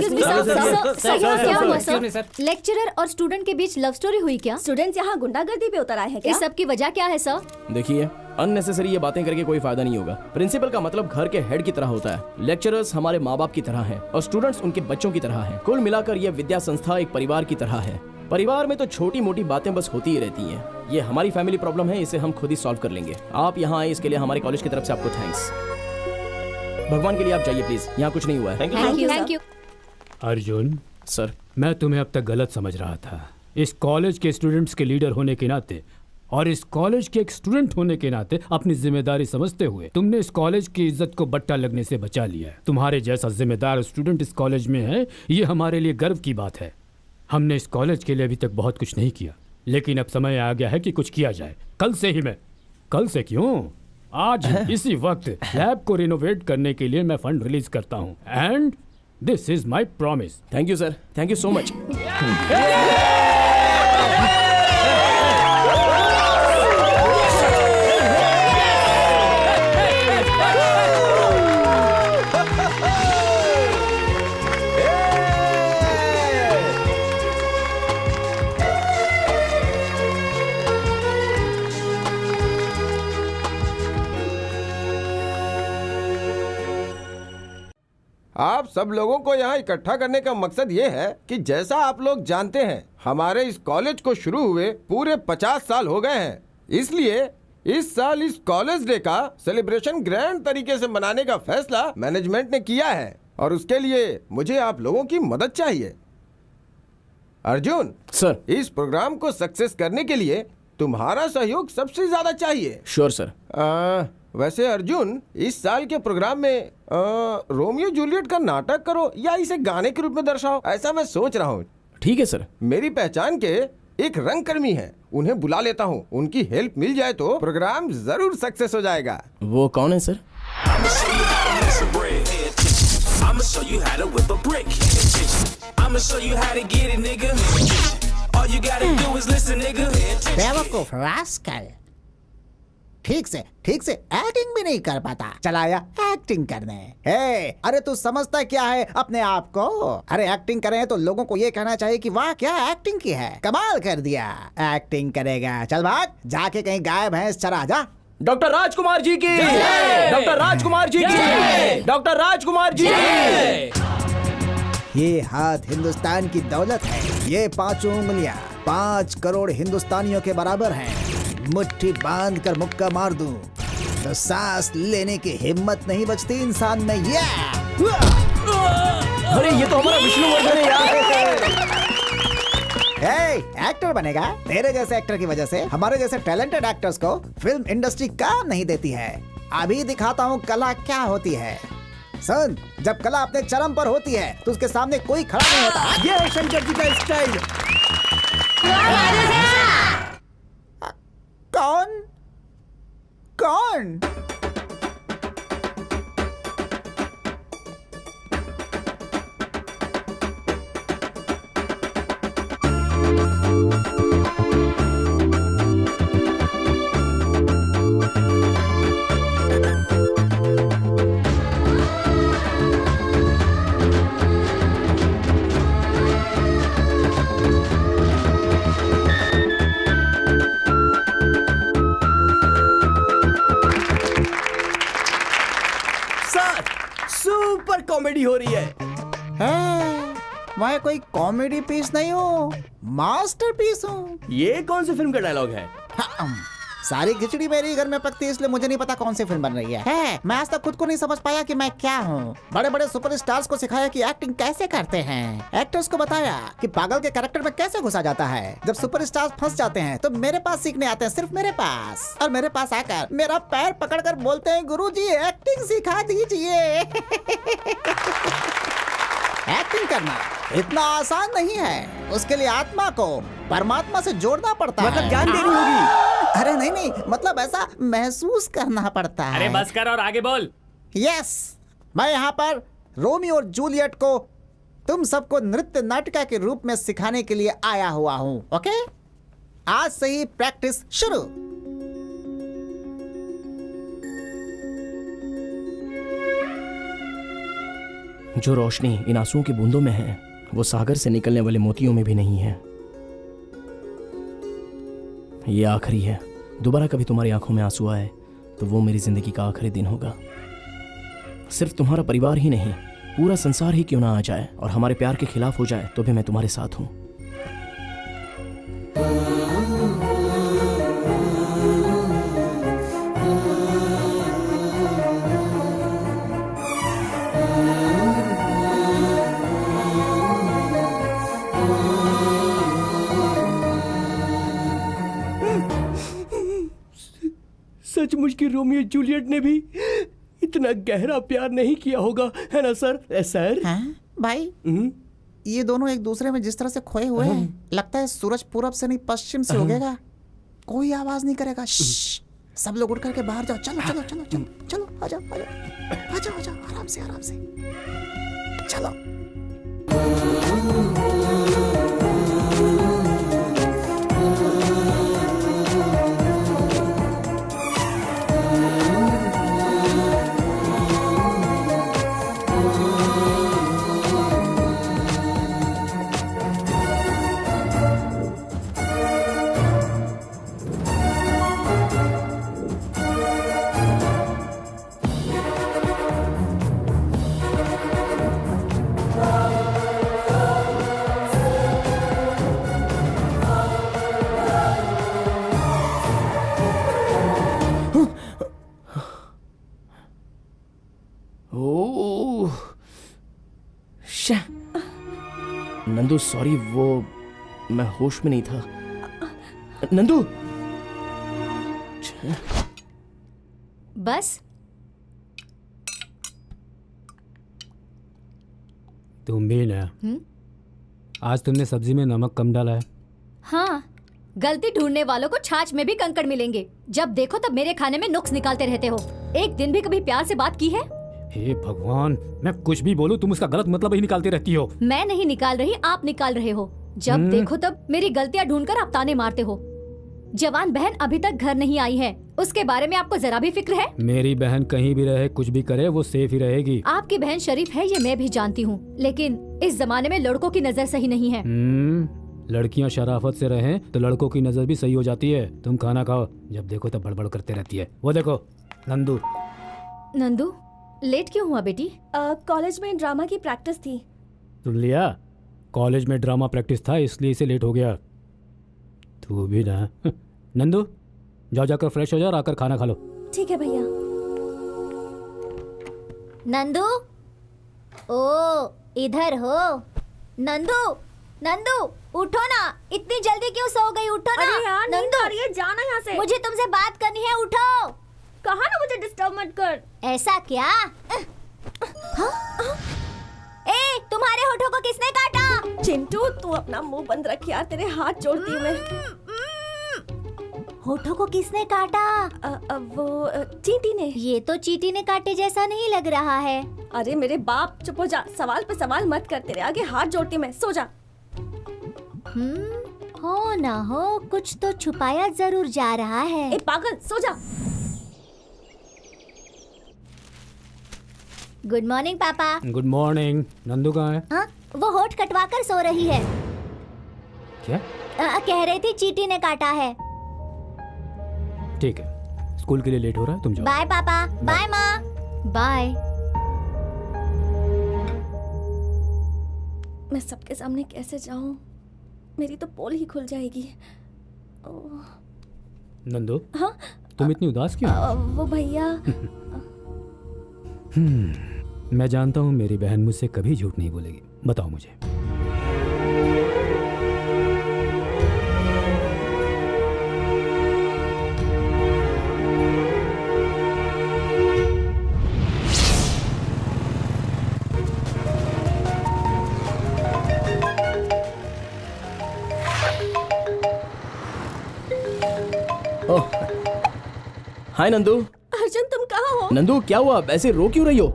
लेक्चरर और स्टूडेंट के बीच लव स्टोरी हुई क्या? स्टूडेंट्स यहाँ गुंडागर्दी पे उतर आए हैं क्या? इस सब की वजह क्या है सर? देखिए, अननेसेसरी ये बातें करके कोई फायदा नहीं होगा। प्रिंसिपल का मतलब घर के हेड की तरह होता है, लेक्चरर्स हमारे माँ बाप की तरह हैं और स्टूडेंट्स उनके बच्चों की तरह हैं। कुल मिलाकर ये विद्या संस्था एक परिवार की तरह है। परिवार में तो छोटी मोटी बातें बस होती ही रहती हैं। ये हमारी फैमिली प्रॉब्लम है, इसे हम खुद ही सॉल्व कर लेंगे। आप यहाँ आए इसके लिए हमारे कॉलेज की तरफ से आपको थैंक्स। भगवान के लिए आप जाइए प्लीज, यहाँ कुछ नहीं हुआ है। Thank you. अर्जुन सर, मैं तुम्हें अब तक गलत समझ रहा था। इस कॉलेज के स्टूडेंट्स के लीडर होने के नाते और इस कॉलेज के एक स्टूडेंट होने के नाते अपनी जिम्मेदारी समझते हुए तुमने इस कॉलेज की इज्जत को बट्टा लगने से बचा लिया है। तुम्हारे जैसा जिम्मेदार स्टूडेंट इस कॉलेज में है, ये हमारे लिए गर्व की बात है। हमने इस कॉलेज के लिए अभी तक बहुत कुछ नहीं किया, लेकिन अब समय आ गया है कि कुछ किया जाए। कल से ही मैं, कल से क्यों, आज इसी वक्त लैब को रिनोवेट करने के लिए मैं फंड रिलीज करता हूँ and this is my promise. Thank you sir, thank you so much. आप सब लोगों को यहाँ इकट्ठा करने का मकसद ये है कि जैसा आप लोग जानते हैं, हमारे इस कॉलेज को शुरू हुए पूरे 50 साल हो गए हैं। इसलिए इस साल इस कॉलेज डे का सेलिब्रेशन ग्रैंड तरीके से मनाने का फैसला मैनेजमेंट ने किया है और उसके लिए मुझे आप लोगों की मदद चाहिए। अर्जुन सर, इस प्रोग्राम को सक्सेस करने के लिए तुम्हारा सहयोग सबसे ज्यादा चाहिए। Sure sir. वैसे अर्जुन, इस साल के प्रोग्राम में रोमियो जूलियट का नाटक करो या इसे गाने के रूप में दर्शाओ, ऐसा मैं सोच रहा हूँ। ठीक है सर। मेरी पहचान के एक रंगकर्मी हैं, उन्हें बुला लेता हूँ। उनकी हेल्प मिल जाए तो प्रोग्राम जरूर सक्सेस हो जाएगा। वो कौन है सर? बेवकूफ रास्कल, ठीक से एक्टिंग भी नहीं कर पाता, चलाया एक्टिंग करने। हे, अरे तू समझता क्या है अपने आप को? अरे एक्टिंग करें तो लोगों को ये कहना चाहिए कि वाह क्या एक्टिंग की है, कमाल कर दिया। एक्टिंग करेगा, चल भाग, जाके कहीं गाय भैंस चरा जा। डॉक्टर राजकुमार जी की, डॉक्टर राजकुमार जी की, डॉक्टर राजकुमार जी की। ये हाथ हिंदुस्तान की दौलत है, ये 5 उंगलियां 5 करोड़ हिंदुस्तानियों के बराबर हैं। मुट्ठी बांध कर मुक्का मार दूं तो सांस लेने की हिम्मत नहीं बचती इंसान में। ये अरे ये तो हमारा विष्णुवर्धन है यार। एक्टर बनेगा? तेरे जैसे एक्टर की वजह से हमारे जैसे टैलेंटेड एक्टर्स को फिल्म इंडस्ट्री काम नहीं देती है। अभी दिखाता हूँ कला क्या होती है। सुन, जब कला अपने चरम पर होती है तो उसके सामने कोई खड़ा नहीं होता। ये है शंकर जी का स्टाइल। कौन कॉमेडी हो रही है। मैं कोई कॉमेडी पीस नहीं हूँ, मास्टरपीस हूँ। ये कौन सी फिल्म का डायलॉग है? सारी खिचड़ी मेरी घर में पकती है, इसलिए मुझे नहीं पता कौन सी फिल्म बन रही है। मैं आज तक खुद को नहीं समझ पाया कि मैं क्या हूँ। बड़े बड़े सुपरस्टार्स को सिखाया कि एक्टिंग कैसे करते हैं, एक्टर्स को बताया कि पागल के कैरेक्टर में कैसे घुसा जाता है। जब सुपरस्टार्स फंस जाते हैं तो मेरे पास सीखने आते हैं, सिर्फ मेरे पास। और मेरे पास आकर मेरा पैर पकड़कर बोलते हैं, गुरुजी एक्टिंग सिखा दीजिए। एक्टिंग करना इतना आसान नहीं है, उसके लिए आत्मा को परमात्मा से जोड़ना पड़ता है। मतलब जान देनी होगी। अरे नहीं, मतलब ऐसा महसूस करना पड़ता है। अरे बस कर और आगे बोल। यस, मैं यहाँ पर रोमियो और जूलियट को तुम सबको नृत्य नाटिका के रूप में सिखाने के लिए आया हुआ हूँ। ओके, आज से ही प्रैक्टिस शुरू। जो रोशनी इन आंसुओं की बूंदों में है, वो सागर से निकलने वाले मोतियों में भी नहीं है। ये आखिरी है। दोबारा कभी तुम्हारी आंखों में आंसू आए तो वो मेरी जिंदगी का आखिरी दिन होगा। सिर्फ तुम्हारा परिवार ही नहीं, पूरा संसार ही क्यों ना आ जाए और हमारे प्यार के खिलाफ हो जाए, तो भी मैं तुम्हारे साथ हूं। सचमुच की रोमियो जूलियट ने भी इतना गहरा प्यार नहीं किया होगा, है ना सर? सर भाई, ये दोनों एक दूसरे में जिस तरह से खोए हुए हैं, लगता है सूरज पूरब से नहीं पश्चिम से उगेगा। कोई आवाज नहीं करेगा। सब लोग उठ करके बाहर जाओ। चलो चलो चलो चलो चलो, आ जाओ आ जाओ आ जाओ आ जाओ, आराम से आराम से चलो। नंदू सॉरी, वो मैं होश में नहीं था। नंदू बस तुम भी ना, आज तुमने सब्जी में नमक कम डाला है। हाँ, गलती ढूंढने वालों को छाछ में भी कंकड़ मिलेंगे। जब देखो तब मेरे खाने में नुक्स निकालते रहते हो। एक दिन भी कभी प्यार से बात की है? हे भगवान, मैं कुछ भी बोलूं तुम उसका गलत मतलब ही निकालती रहती हो। मैं नहीं निकाल रही, आप निकाल रहे हो। जब देखो तब मेरी गलतियां ढूंढकर आप ताने मारते हो। जवान बहन अभी तक घर नहीं आई है, उसके बारे में आपको जरा भी फिक्र है? मेरी बहन कहीं भी रहे, कुछ भी करे, वो सेफ ही रहेगी। आपकी बहन शरीफ है, ये मैं भी जानती हूँ, लेकिन इस जमाने में लड़कों की नजर सही नहीं है। लड़कियाँ शराफत से रहें तो लड़कों की नजर भी सही हो जाती है। तुम खाना खाओ, जब देखो तब बड़बड़ करते रहती है। वो देखो नंदू। नंदू, लेट क्यों हुआ बेटी? कॉलेज में ड्रामा की प्रैक्टिस थी। सुन लिया, कॉलेज में ड्रामा प्रैक्टिस था इसलिए इसे लेट हो गया। तू भी ना। नंदू जाओ, जाकर फ्रेश हो जाओ और आकर खाना खा लो। ठीक है भैया। नंदू, ओ इधर हो। नंदू, नंदू उठो ना, इतनी जल्दी क्यों सो गई? उठो ना। अरे यार, नींद आ रही है, जाना यहाँ से। मुझे तुमसे बात करनी है, उठो। कहा ना मुझे डिस्टर्ब मत कर। ऐसा क्या? ए, तुम्हारे होठों को किसने काटा? चिंटू, तू अपना मुंह बंद रख यार, तेरे हाथ जोड़ती हूँ मैं। होठों को किसने काटा? वो चींटी ने। ये तो चींटी ने काटे जैसा नहीं लग रहा है। अरे मेरे बाप, चुप हो जा, सवाल पे सवाल मत कर, तेरे आगे हाथ जोड़ती मैं। सो जा। हो ना हो, कुछ तो छुपाया जरूर जा रहा है। ए पागल, सो जा। गुड मॉर्निंग पापा। Good morning. नंदू कहाँ है? हाँ, वो होठ कटवाकर सो रही है। क्या? कह रही थी चींटी ने काटा है। ठीक है, स्कूल के लिए लेट हो रहा है, तुम जाओ। बाय पापा। बाय माँ। बाय। मैं सबके सामने कैसे जाऊं? मेरी तो पोल ही खुल जाएगी। ओह, नंदू, हाँ? तुम इतनी उदास क्यों? वो भैया। मैं जानता हूँ मेरी बहन मुझसे कभी झूठ नहीं बोलेगी। बताओ मुझे। ओह, हाय नंदू। अर्जुन, तुम कहाँ हो? नंदू क्या हुआ, ऐसे रो क्यों रही हो?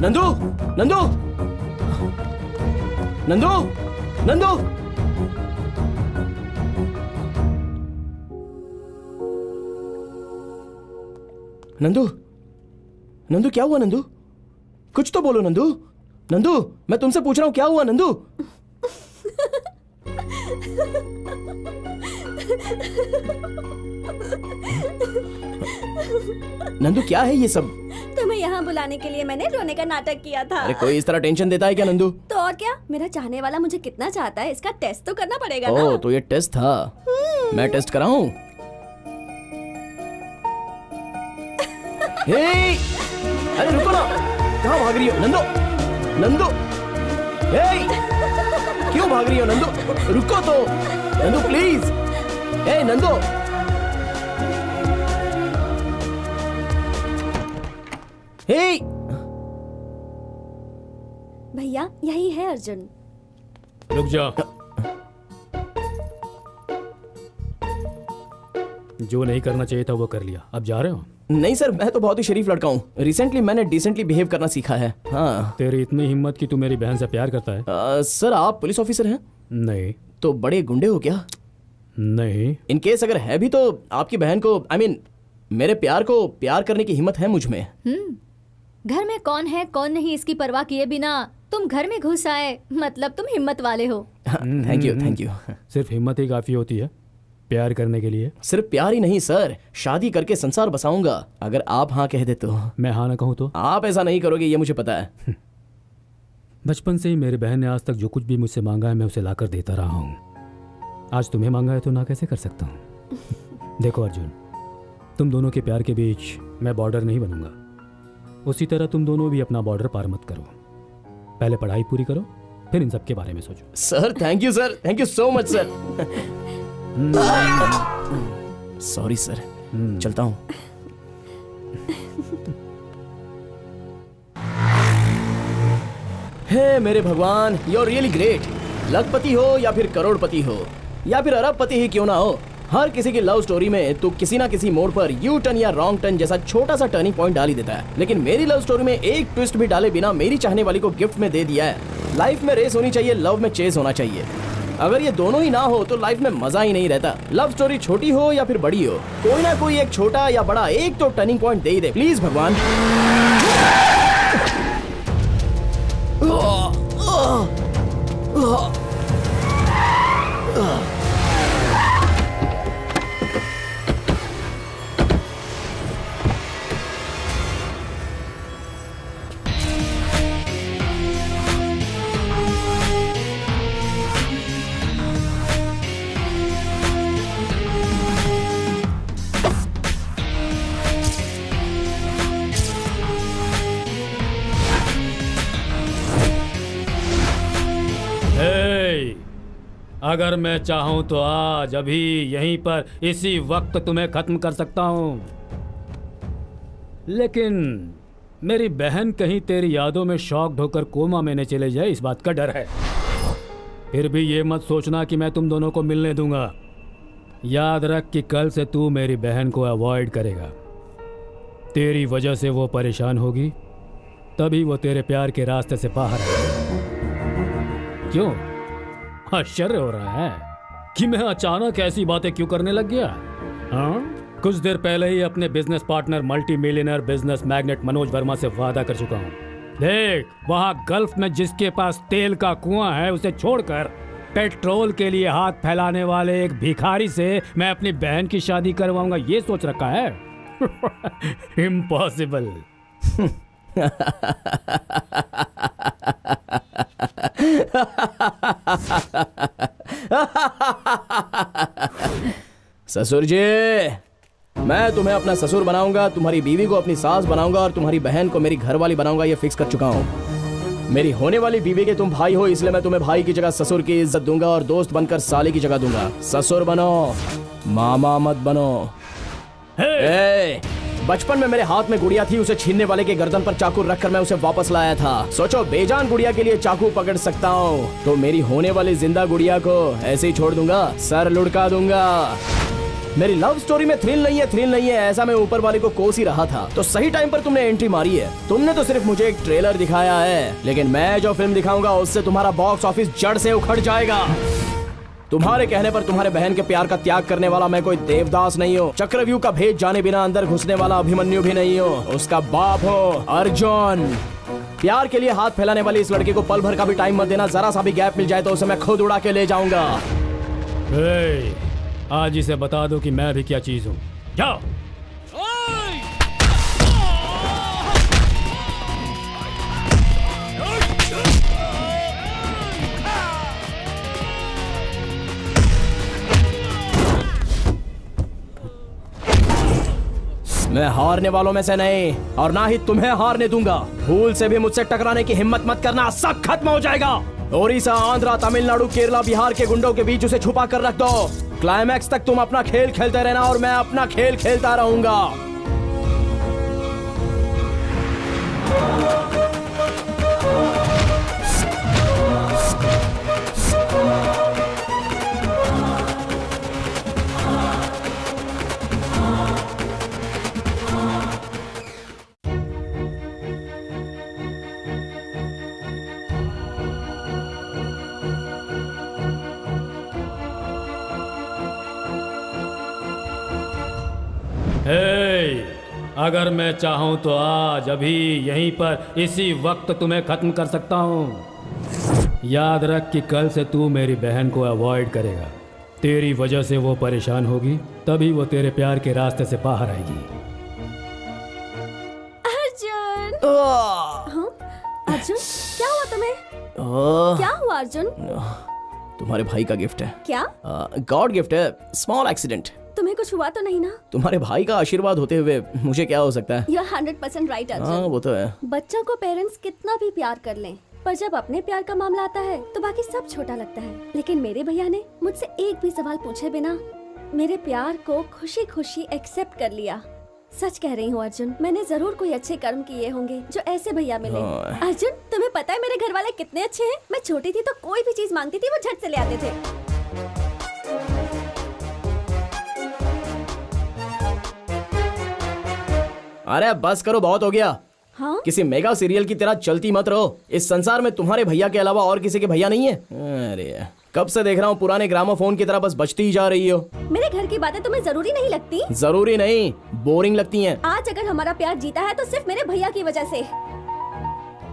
नंदू, नंदू, नंदू, नंदू। नंदू, नंदू क्या हुआ नंदू? कुछ तो बोलो नंदू। नंदू, मैं तुमसे पूछ रहा हूँ क्या हुआ नंदू? नंदू क्या है ये सब? तुम्हें यहाँ बुलाने के लिए मैंने रोने का नाटक किया था। अरे कोई इस तरह टेंशन देता है क्या नंदू? तो और क्या, मेरा चाहने वाला मुझे कितना चाहता है इसका टेस्ट तो करना पड़ेगा ना। ओह, तो ये टेस्ट था। मैं टेस्ट कराऊं? हे! अरे रुको ना, कहाँ भाग रही हो नंदू? नंदू, हे! क्यों भाग रही हो नंदू? रुको तो नंदू प्लीज। हे नंदू, हे! भैया यही है अर्जुन। रुक जा। जो नहीं करना चाहिए था वो कर लिया, अब जा रहे हो? नहीं सर, मैं तो बहुत ही शरीफ लड़का हूँ। रिसेंटली मैंने डिसेंटली बिहेव करना सीखा है। हाँ। तेरी इतनी हिम्मत कि तू मेरी बहन से प्यार करता है? सर आप पुलिस ऑफिसर हैं? नहीं। तो बड़े गुंडे हो क्या? नहीं। इन केस अगर है भी तो आपकी बहन को मेरे प्यार को प्यार करने की हिम्मत है मुझ में। घर में कौन है कौन नहीं इसकी परवाह किए बिना तुम घर में घुस आए, मतलब तुम हिम्मत वाले हो। Thank you, thank you. सिर्फ हिम्मत ही काफी होती है प्यार करने के लिए? सिर्फ प्यार ही नहीं सर, शादी करके संसार बसाऊंगा अगर आप हाँ कह दे तो। मैं हाँ ना कहूँ तो? आप ऐसा नहीं करोगे ये मुझे पता है। बचपन से ही मेरी बहन ने आज तक जो कुछ भी मुझसे मांगा है मैं उसे लाकर देता रहा हूँ। आज तुम्हें मांगा है तो ना कैसे कर सकता हूँ? देखो अर्जुन, तुम दोनों के प्यार के बीच मैं बॉर्डर नहीं बनूंगा। उसी तरह तुम दोनों भी अपना बॉर्डर पार मत करो। पहले पढ़ाई पूरी करो, फिर इन सब के बारे में सोचो। Sir thank you sir, thank you so much sir. Sorry sir, चलता हूँ। हे मेरे भगवान, यू आर रियली ग्रेट। लखपति हो या फिर करोड़पति हो या फिर अरबपति ही क्यों ना हो, हर किसी की लव स्टोरी में तो किसी ना किसी मोड़ पर यू टर्न या रॉन्ग टर्न जैसा छोटा सा टर्निंग पॉइंट डाल ही देता है। लेकिन मेरी लव स्टोरी में एक ट्विस्ट भी डाले बिना मेरी चाहने वाली को गिफ्ट में दे दिया है। लाइफ में रेस होनी चाहिए, लव में चेस होना चाहिए। अगर ये दोनों ही ना हो तो लाइफ में मजा ही नहीं रहता। लव स्टोरी छोटी हो या फिर बड़ी हो, कोई ना कोई एक छोटा या बड़ा एक तो turning point they he they please भगवान। अगर मैं चाहूं तो आज अभी यहीं पर इसी वक्त तुम्हें खत्म कर सकता हूं, लेकिन मेरी बहन कहीं तेरी यादों में शॉक्ड होकर कोमा में न चले जाए, इस बात का डर है। फिर भी ये मत सोचना कि मैं तुम दोनों को मिलने दूंगा। याद रख कि कल से तू मेरी बहन को अवॉइड करेगा। तेरी वजह से वो परेशान होगी, तभी वो तेरे प्यार के रास्ते से बाहर आएगी। क्यों आश्चर्य हो रहा है कि मैं अचानक ऐसी बातें क्यों करने लग गया? हाँ, कुछ देर पहले ही अपने business partner multi millionaire business magnet Manoj Verma से वादा कर चुका हूँ। देख, वहाँ गल्फ में जिसके पास तेल का कुआं है उसे छोड़कर पेट्रोल के लिए हाथ फैलाने वाले एक भिखारी से मैं अपनी बहन की शादी करवाऊंगा, ये सोच रखा है? इम्पॉसिबल। ससुर जी, मैं तुम्हें अपना ससुर बनाऊंगा, तुम्हारी बीवी को अपनी सास बनाऊंगा और तुम्हारी बहन को मेरी घरवाली बनाऊंगा, ये फिक्स कर चुका हूँ। मेरी होने वाली बीवी के तुम भाई हो, इसलिए मैं तुम्हें भाई की जगह ससुर की इज्जत दूंगा और दोस्त बनकर साले की जगह दूंगा। ससुर बनो, मामा मत बनो। बचपन में मेरे हाथ में गुड़िया थी, उसे छीनने वाले के गर्दन पर चाकू रखकर मैं उसे वापस लाया था। सोचो, बेजान गुड़िया के लिए चाकू पकड़ सकता हूँ, तो मेरी होने वाली जिंदा गुड़िया को ऐसे ही छोड़ दूंगा, सर लुढ़का दूंगा। मेरी लव स्टोरी में थ्रिल नहीं है, ऐसा मैं ऊपर वाले को कोस ही रहा था। तो सही टाइम पर तुमने एंट्री मारी है। तुमने तो सिर्फ मुझे एक ट्रेलर दिखाया है, लेकिन मैं जो फिल्म दिखाऊंगा उससे तुम्हारा बॉक्स ऑफिस जड़ से उखड़ जाएगा। तुम्हारे कहने पर तुम्हारे बहन के प्यार का त्याग करने वाला मैं कोई देवदास नहीं हूँ, चक्रव्यूह का भेद जाने बिना अंदर घुसने वाला अभिमन्यु भी नहीं हूँ, उसका बाप हो अर्जुन। प्यार के लिए हाथ फैलाने वाली इस लड़के को पल भर का भी टाइम मत देना, जरा सा भी गैप मिल जाए तो उसे मैं खुद उड़ा के ले जाऊंगा। आज इसे बता दो कि मैं भी क्या चीज हूँ। जाओ। मैं हारने वालों में से नहीं, और ना ही तुम्हें हारने दूंगा। भूल से भी मुझसे टकराने की हिम्मत मत करना, सब खत्म हो जाएगा। ओडिशा, आंध्रा, तमिलनाडु, केरला, बिहार के गुंडों के बीच उसे छुपा कर रख दो। क्लाइमैक्स तक तुम अपना खेल खेलते रहना और मैं अपना खेल खेलता रहूंगा। अगर मैं चाहूं तो आज अभी यहीं पर इसी वक्त तुम्हें खत्म कर सकता हूं। याद रख कि कल से तू मेरी बहन को अवॉइड करेगा। तेरी वजह से वो परेशान होगी, तभी वो तेरे प्यार के रास्ते से बाहर आएगी। अर्जुन। हाँ? अर्जुन, क्या हुआ तुम्हें? क्या हुआ अर्जुन? तुम्हारे भाई का गिफ्ट है। क्या? गॉड गिफ्ट है, स्मॉल एक्सीडेंट। तुम्हें कुछ हुआ तो नहीं ना? तुम्हारे भाई का आशीर्वाद होते हुए मुझे क्या हो सकता है? You're 100% right, Arjun. हाँ, वो तो है। बच्चों को पेरेंट्स कितना भी प्यार कर लें, पर जब अपने प्यार का मामला आता है तो बाकी सब छोटा लगता है। लेकिन मेरे भैया ने मुझसे एक भी सवाल पूछे बिना मेरे प्यार को खुशी खुशी एक्सेप्ट कर लिया। सच कह रही हूँ अर्जुन, मैंने जरूर कोई अच्छे कर्म किए होंगे जो ऐसे भैया मिले। अर्जुन, तुम्हें पता है मेरे घर वाले कितने अच्छे हैं? मैं छोटी थी तो कोई भी चीज मांगती थी वो झट से ले आते थे। अरे बस करो, बहुत हो गया। हाँ? किसी मेगा सीरियल की तरह चलती मत रहो। इस संसार में तुम्हारे भैया के अलावा और किसी के भैया नहीं है। अरे कब से देख रहा हूँ पुराने ग्रामोफोन की तरह बस बजती ही जा रही हो। मेरे घर की बातें तुम्हें जरूरी नहीं लगती? जरूरी नहीं, बोरिंग लगती हैं। आज अगर हमारा प्यार जीता है तो सिर्फ मेरे भैया की वजह से।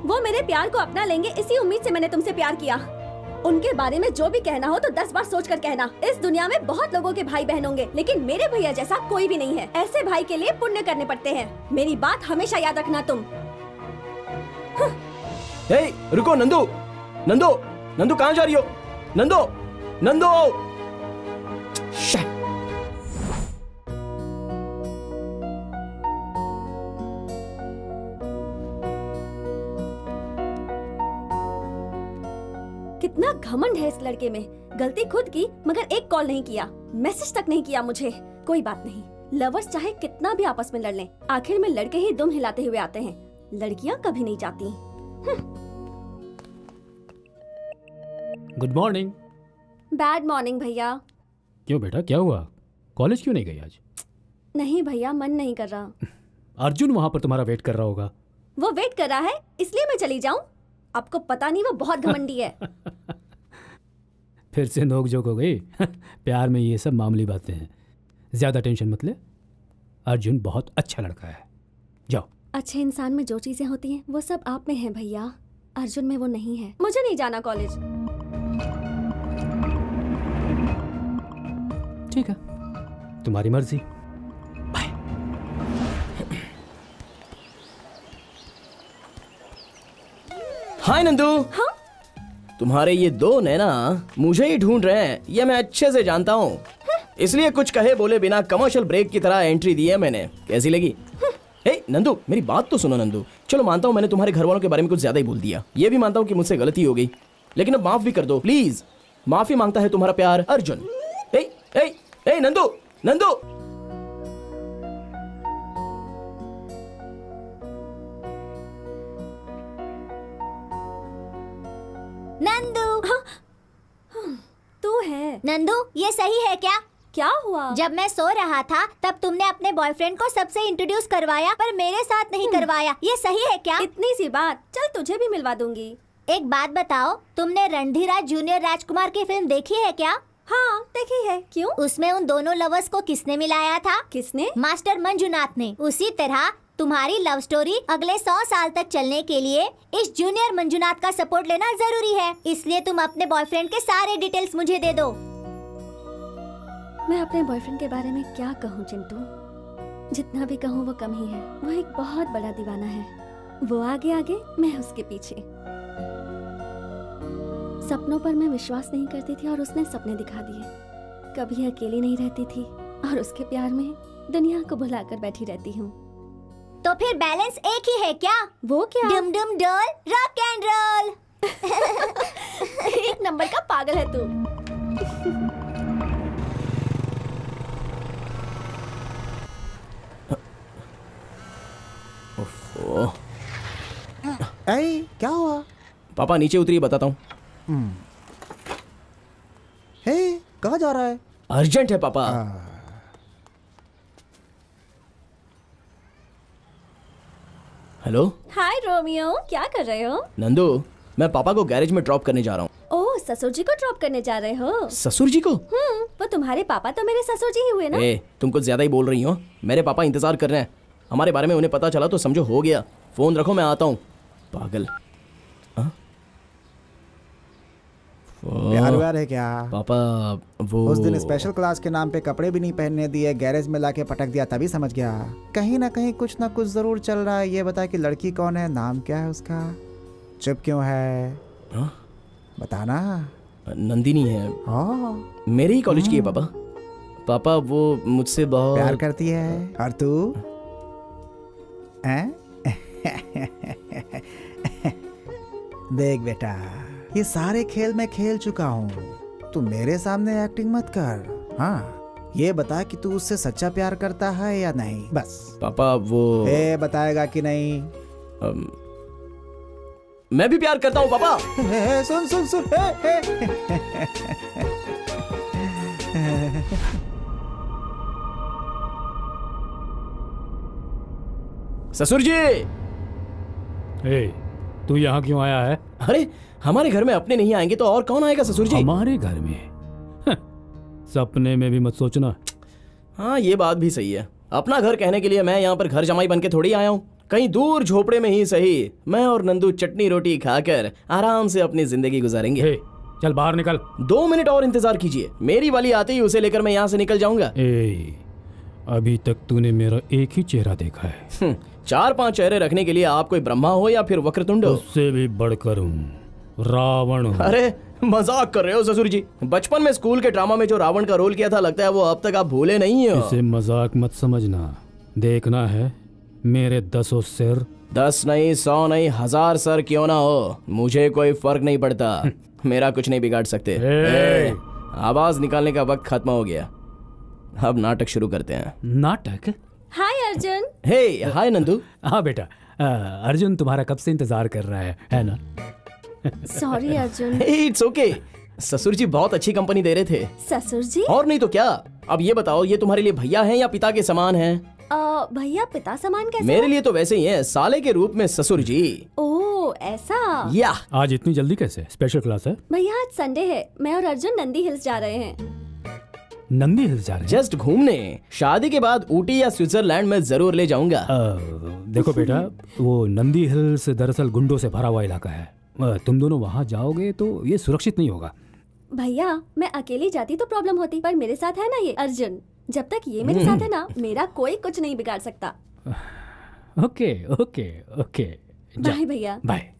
वो मेरे प्यार को अपना लेंगे, इसी उम्मीद से मैंने तुमसे प्यार किया। उनके बारे में जो भी कहना हो तो 10 बार सोच कर कहना। इस दुनिया में बहुत लोगों के भाई बहन होंगे, लेकिन मेरे भैया जैसा कोई भी नहीं है। ऐसे भाई के लिए पुण्य करने पड़ते हैं। मेरी बात हमेशा याद रखना तुम। हे, रुको नंदू, नंदू, नंदू कहाँ जा रही हो? नंदू, नंदू। कितना घमंड है इस लड़के में। गलती खुद की, मगर एक कॉल नहीं किया, मैसेज तक नहीं किया मुझे। कोई बात नहीं, लवर्स चाहे कितना भी आपस में लड़ लें, आखिर में लड़के ही दुम हिलाते हुए आते हैं, लड़कियां कभी नहीं जाती। Good morning. बैड मॉर्निंग भैया। क्यों बेटा, क्या हुआ? कॉलेज क्यों नहीं गई आज? नहीं भैया, मन नहीं कर रहा। अर्जुन वहां पर तुम्हारा वेट कर रहा होगा। वो वेट कर रहा है इसलिए मैं चली जाऊं? आपको पता नहीं वो बहुत घमंडी है। फिर से नोक-झोंक हो गई। प्यार में ये सब मामूली बातें हैं, ज्यादा टेंशन मत ले। अर्जुन बहुत अच्छा लड़का है, जाओ। अच्छे इंसान में जो चीजें होती हैं वो सब आप में हैं भैया, अर्जुन में वो नहीं है। मुझे नहीं जाना कॉलेज। ठीक है, तुम्हारी मर्जी। हाय नंदू। हाँ? तुम्हारे ये दो नैना मुझे ही ढूंढ रहे हैं, ये मैं अच्छे से जानता हूँ। इसलिए कुछ कहे बोले बिना कमर्शियल ब्रेक की तरह एंट्री दी है मैंने। कैसी लगी? ए नंदू, मेरी बात तो सुनो नंदू। चलो मानता हूँ मैंने तुम्हारे घर वालों के बारे में कुछ ज्यादा ही बोल दिया, ये भी मानता हूँ कि मुझसे गलती हो गई, लेकिन अब माफ भी कर दो प्लीज। माफी मांगता है तुम्हारा प्यार अर्जुन। ए ए ए नंदू, नंदू। नंदू। तू है? नंदू, ये सही है क्या? क्या हुआ? जब मैं सो रहा था तब तुमने अपने बॉयफ्रेंड को सबसे इंट्रोड्यूस करवाया पर मेरे साथ नहीं करवाया, ये सही है क्या? इतनी सी बात, चल तुझे भी मिलवा दूंगी। एक बात बताओ, तुमने रणधीराज जूनियर राजकुमार की फिल्म देखी है क्या? हाँ देखी है। क्यों? उसमें उन दोनों लवर्स को किसने मिलाया था? किसने? मास्टर मंजुनाथ ने। उसी तरह तुम्हारी लव स्टोरी अगले 100 साल तक चलने के लिए इस जूनियर मंजुनाथ का सपोर्ट लेना जरूरी है। इसलिए तुम अपने बॉयफ्रेंड के सारे डिटेल्स मुझे दे दो। मैं अपने बॉयफ्रेंड के बारे में क्या कहूँ चिंटू, जितना भी कहूँ वो कम ही है। वो एक बहुत बड़ा दीवाना है, वो आगे आगे मैं उसके पीछे। सपनों पर मैं विश्वास नहीं करती थी और उसने सपने दिखा दिए। कभी अकेली नहीं रहती थी और उसके प्यार में दुनिया को भुलाकर बैठी रहती हूँ। तो फिर बैलेंस एक ही है क्या? वो क्या? डुम डुम डोल रॉक एंड रोल। एक नंबर का पागल है तू। ओह, ऐ, क्या हुआ? पापा नीचे उतरिए, बताता हूँ। हे, कहाँ जा रहा है? अर्जेंट है पापा। हेलो। हाय रोमियो, क्या कर रहे हो? नंदू, मैं पापा को गैरेज में ड्रॉप करने जा रहा हूँ। ओह, ससुर जी को ड्रॉप करने जा रहे हो? ससुर जी को? वो तुम्हारे पापा तो मेरे ससुर जी ही हुए ना। ए, तुम कुछ ज्यादा ही बोल रही हो। मेरे पापा इंतजार कर रहे हैं, हमारे बारे में उन्हें पता चला तो समझो हो गया। फोन रखो, मैं आता हूँ। पागल। प्यार व्यार है क्या? पापा वो उस दिन स्पेशल क्लास के नाम पे कपड़े भी नहीं पहनने दिए, गैरेज में लाके पटक दिया, तभी समझ गया कहीं ना कहीं कुछ ना कुछ जरूर चल रहा है। ये बता कि लड़की कौन है, नाम क्या है उसका, चुप क्यों है? बताना। नंदिनी है। मेरे ही कॉलेज की है पापा। पापा वो मुझसे बहुत प्यार करती है। और तू? देख बेटा, ये सारे खेल मैं खेल चुका हूँ, तू मेरे सामने एक्टिंग मत कर। हाँ, ये बता कि तू उससे सच्चा प्यार करता है या नहीं, बस। पापा वो बताएगा कि नहीं? मैं भी प्यार करता हूँ पापा। सुन सुन सुन। ससुर जी। तू यहाँ क्यों आया है? अरे हमारे घर में अपने नहीं आएंगे तो और कौन आएगा ससुर जी? हमारे घर में? सपने में भी मत सोचना। हाँ ये बात भी सही है। अपना घर कहने के लिए मैं यहाँ पर घर जमाई बन के थोड़ी आया हूँ। कहीं दूर झोपड़े में ही सही, मैं और नंदू चटनी रोटी खाकर आराम से अपनी जिंदगी गुजारेंगे। चल बाहर निकल। 2 मिनट और इंतजार कीजिए, मेरी वाली आते ही उसे लेकर मैं यहाँ से निकल जाऊंगा। अभी तक तूने मेरा एक ही चेहरा देखा है। 4-5 चेहरे रखने के लिए आप कोई ब्रह्मा हो या फिर वक्रतुंड हो? उससे भी बढ़कर हूँ, रावण हूँ। अरे मजाक कर रहे हो ससुर जी? बचपन में स्कूल के ड्रामा में जो रावण का रोल किया था, लगता है वो अब तक आप भूले नहीं हो। इसे मजाक मत समझना। देखना है मेरे 10 सिर। 10 नहीं, 100 नहीं, 1000 सर क्यों ना हो, मुझे कोई फर्क नहीं पड़ता। मेरा कुछ नहीं बिगाड़ सकते। आवाज निकालने का वक्त खत्म हो गया, अब नाटक शुरू करते हैं। नाटक? हाय अर्जुन। हे हाय नंदू। हाँ बेटा, अर्जुन तुम्हारा कब से इंतजार कर रहा है ना? सॉरी अर्जुन। It's okay. ससुर जी बहुत अच्छी कंपनी दे रहे थे। ससुर जी? और नहीं तो क्या। अब ये बताओ, ये तुम्हारे लिए भैया हैं या पिता के समान हैं? भैया पिता समान कैसे? मेरे लिए तो वैसे ही हैं, साले के रूप में ससुर जी। ओह ऐसा। या आज इतनी जल्दी कैसे? स्पेशल क्लास है? भैया आज संडे है, मैं और अर्जुन नंदी हिल्स जा रहे हैं। नंदी हिल्स जा रहे हैं? जस्ट घूमने। शादी के बाद ऊटी या स्विट्जरलैंड में जरूर ले जाऊंगा। देखो बेटा, वो नंदी हिल्स दरअसल गुंडों से भरा हुआ इलाका है। तुम दोनों वहाँ जाओगे तो ये सुरक्षित नहीं होगा। भैया मैं अकेली जाती तो प्रॉब्लम होती, पर मेरे साथ है ना ये अर्जुन। जब तक ये मेरे साथ है ना, मेरा कोई कुछ नहीं बिगाड़ सकता। ओके ओके ओके, बाय भैया। बाय।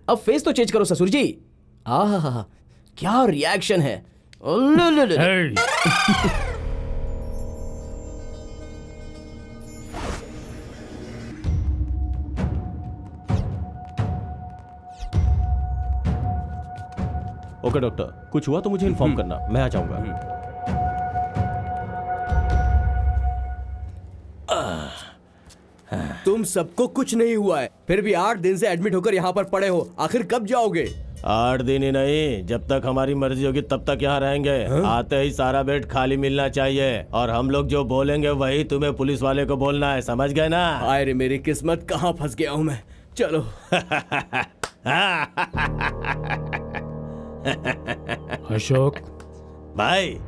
अब फेस तो चेंज करो ससुर जी। आहा, क्या रिएक्शन है। उल्लुलुलु। ओके डॉक्टर, कुछ हुआ तो मुझे इन्फॉर्म करना, मैं आ जाऊंगा। तुम सबको कुछ नहीं हुआ है, फिर भी 8 दिन से एडमिट होकर यहाँ पर पड़े हो। आखिर कब जाओगे? 8 दिन ही नहीं, जब तक हमारी मर्जी होगी तब तक यहाँ रहेंगे। आते ही सारा बेड खाली मिलना चाहिए, और हम लोग जो बोलेंगे वही तुम्हें पुलिस वाले को बोलना है, समझ गए ना? हाय रे मेरी किस्मत, कहाँ फंस गया हूँ मैं। चलो। अशोक भाई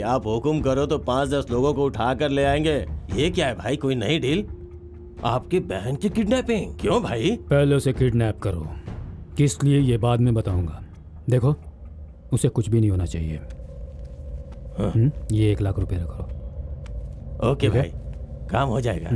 आप हुक्म करो तो 5-10 लोगों को उठा कर ले आएंगे। ये क्या है भाई, कोई नई डील? आपकी बहन की किडनैपिंग? क्यों भाई? पहले उसे किडनैप करो, किस लिए ये बाद में बताऊंगा। देखो, उसे कुछ भी नहीं होना चाहिए। ये 1 लाख रुपए रखो। ओके भाई, काम हो जाएगा।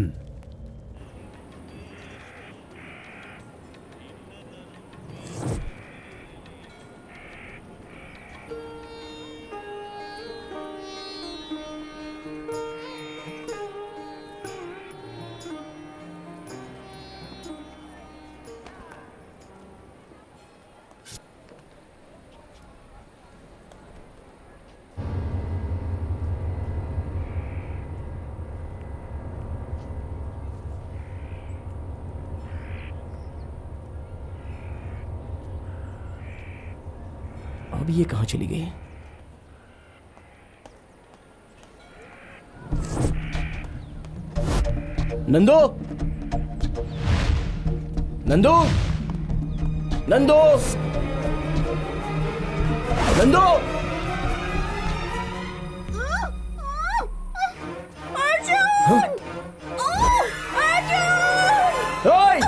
अब ये कहाँ चली गई? नंदू, नंदू, नंदू, नंदू। अर्जुन! ओए!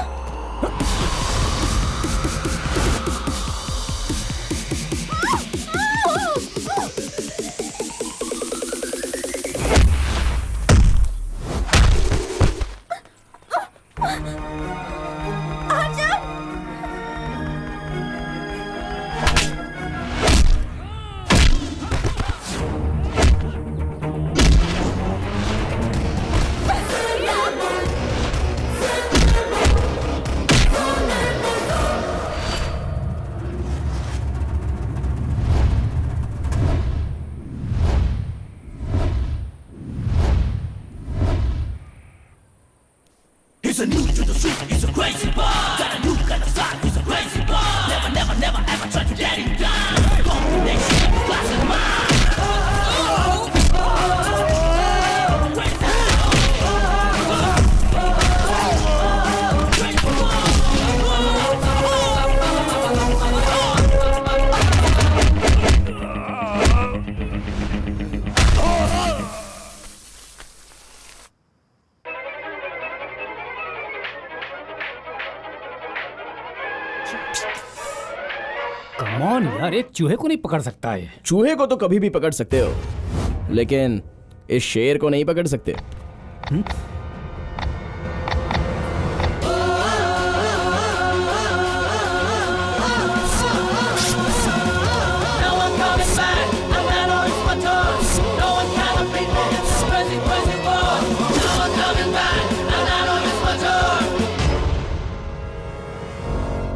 कमॉन यार, एक चूहे को नहीं पकड़ सकता है। चूहे को तो कभी भी पकड़ सकते हो, लेकिन इस शेर को नहीं पकड़ सकते।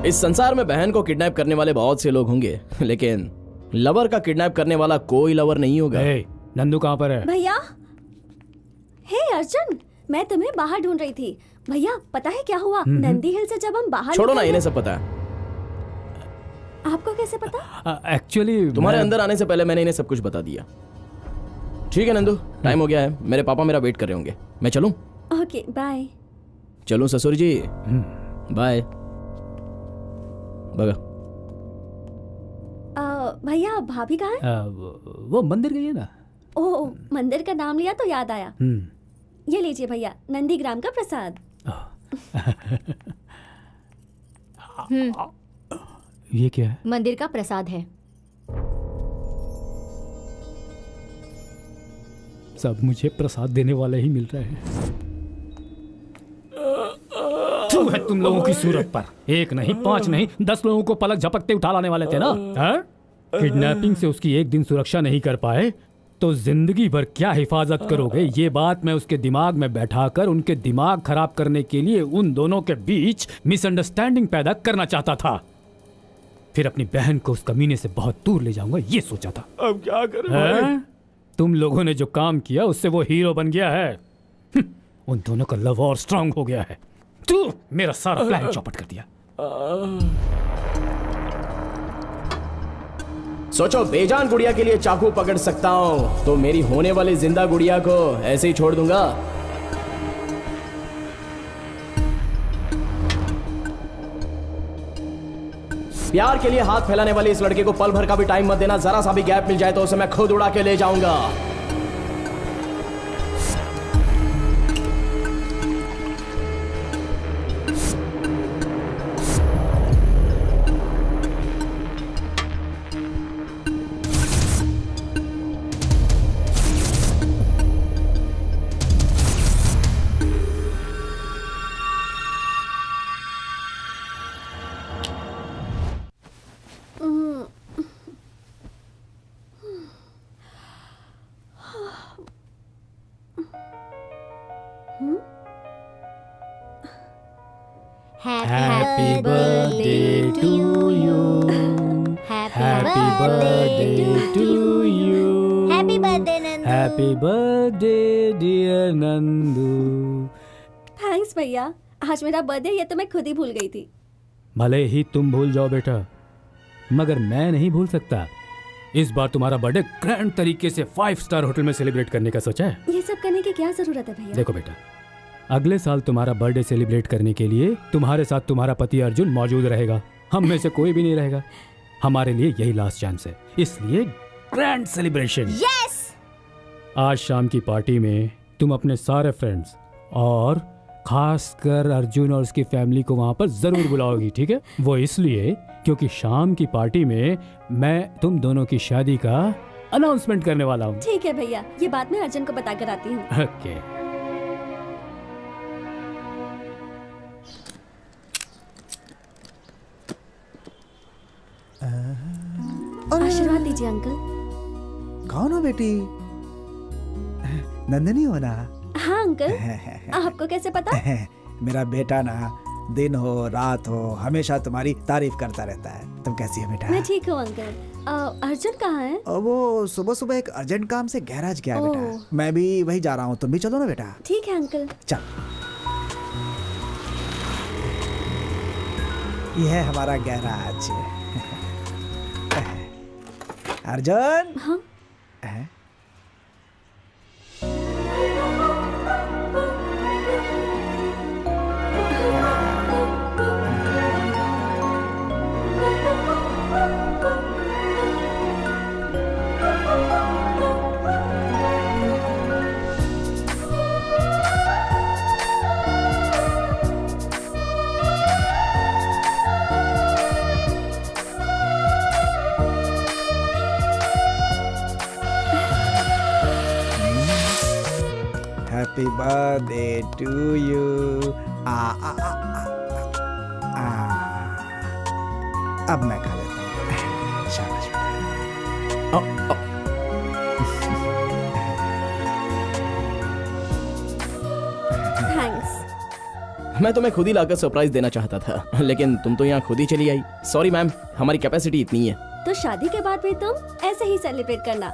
इस संसार में बहन को किडनैप करने वाले बहुत से लोग होंगे, लेकिन लवर का किडनैप करने वाला कोई लवर नहीं होगा। नंदू कहाँ पर है? भैया, हे अर्जुन, मैं तुम्हें बाहर ढूंढ रही थी। भैया पता है क्या हुआ? नंदी हिल से जब हम बाहर छोड़ो ना, निकले- इन्हें सब पता है। आपको कैसे पता? एक्चुअली तुम्हारे अंदर आने से पहले मैंने इन्हें सब कुछ बता दिया। ठीक है नंदू, टाइम हो गया है, मेरे पापा मेरा वेट कर रहे होंगे। मैं चलूं? Okay bye. चलूं ससुर जी? बाय। बगा। भैया भाभी कहाँ है? वो मंदिर गई है ना। ओह, मंदिर का नाम लिया तो याद आया। ये लीजिए भैया, नंदीग्राम का प्रसाद। ये क्या है? मंदिर का प्रसाद है। सब मुझे प्रसाद देने वाले ही मिल रहे हैं। थू है तुम लोगों की सूरत पर। 1 नहीं 5 नहीं 10 लोगों को पलक झपकते उठा लाने वाले थे ना। किडनैपिंग से उसकी एक दिन सुरक्षा नहीं कर पाए तो जिंदगी भर क्या हिफाजत करोगे? ये बात मैं उसके दिमाग में बैठाकर उनके दिमाग खराब करने के लिए उन दोनों के बीच मिसअंडरस्टैंडिंग पैदा करना चाहता था। फिर अपनी बहन को उस कमीने से बहुत दूर ले जाऊंगा ये सोचा था। अब क्या करें? तुम लोगों ने जो काम किया उससे वो हीरो बन गया है। उन दोनों का लव और स्ट्रांग हो गया है। तू मेरा सारा प्लान चौपट कर दिया। सोचो बेजान गुड़िया के लिए चाकू पकड़ सकता हूँ तो मेरी होने वाली जिंदा गुड़िया को ऐसे ही छोड़ दूंगा? प्यार के लिए हाथ फैलाने वाले इस लड़के को पल भर का भी टाइम मत देना। जरा सा भी गैप मिल जाए तो उसे मैं खुद उड़ा के ले जाऊंगा। Happy birthday to you. Happy birthday to you. Happy birthday Nandu. Happy birthday dear Nandu. Thanks भैया, आज मेरा बर्थडे ये तो मैं खुद ही भूल गई थी। भले ही तुम भूल जाओ बेटा, मगर मैं नहीं भूल सकता। इस बार तुम्हारा बर्थडे ग्रैंड तरीके से 5 स्टार होटल में सेलिब्रेट करने का सोचा है। ये सब करने की क्या जरूरत है भैया? देखो बेटा, अगले साल तुम्हारा बर्थडे सेलिब्रेट करने के लिए तुम्हारे साथ तुम्हारा पति अर्जुन मौजूद रहेगा। हम में से कोई भी नहीं रहेगा। हमारे लिए यही लास्ट चांस है, इसलिए ग्रैंड सेलिब्रेशन। यस। आज शाम की पार्टी में तुम अपने सारे फ्रेंड्स और खासकर अर्जुन और उसकी फैमिली को वहां पर जरूर बुलाओगी, ठीक है? वो इसलिए क्योंकि शाम की पार्टी में मैं तुम दोनों की शादी का अनाउंसमेंट करने वाला हूँ। ठीक है भैया, ये बात मैं अर्जुन को बताकर आती हूँ। ओके। आशीर्वाद दीजिए अंकल। कौन हो बेटी? नंदिनी हो ना? हाँ अंकल, आपको कैसे पता? मेरा बेटा ना दिन हो रात हो हमेशा तुम्हारी तारीफ करता रहता है। तुम कैसी हो बेटा? मैं ठीक हूँ अंकल। अर्जुन कहाँ है? वो सुबह सुबह एक अर्जेंट काम से गैराज गया ओह। बेटा। मैं भी वही जा रहा हूँ, तुम भी चलो ना बेटा। ठीक है अंकल। चल। ये है हमारा गैराज। अर्जुन। हाँ? Happy birthday to you. अब मैं खा लेता हूँ। शाबाश बेटा। थैंक्स। मैं तुम्हें खुद ही लाकर सरप्राइज देना चाहता था, लेकिन तुम तो यहाँ खुद ही चली आई। सॉरी मैम, हमारी कैपेसिटी इतनी है। तो शादी के बाद भी तुम ऐसे ही सेलिब्रेट करना।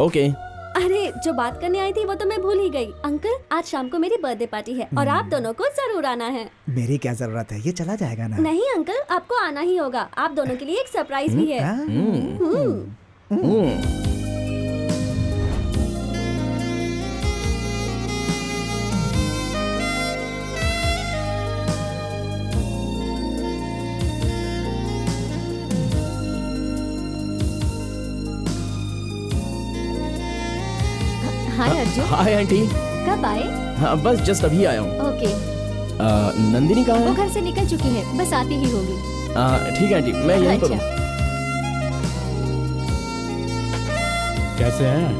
ओके। अरे जो बात करने आई थी वो तो मैं भूल ही गई। अंकल, आज शाम को मेरी बर्थडे पार्टी है और आप दोनों को जरूर आना है। मेरी क्या जरूरत है, ये चला जाएगा ना? नहीं अंकल, आपको आना ही होगा। आप दोनों के लिए एक सरप्राइज भी है। हाय अर्जुन। Hi aunty. कब आए? हाँ, बस जस्ट अभी आया हूँ। ओके। नंदिनी कहाँ वो है? घर से निकल चुकी है, बस आती ही होगी। ठीक है आंटी, मैं यहीं पर हूँ। कैसे हैं?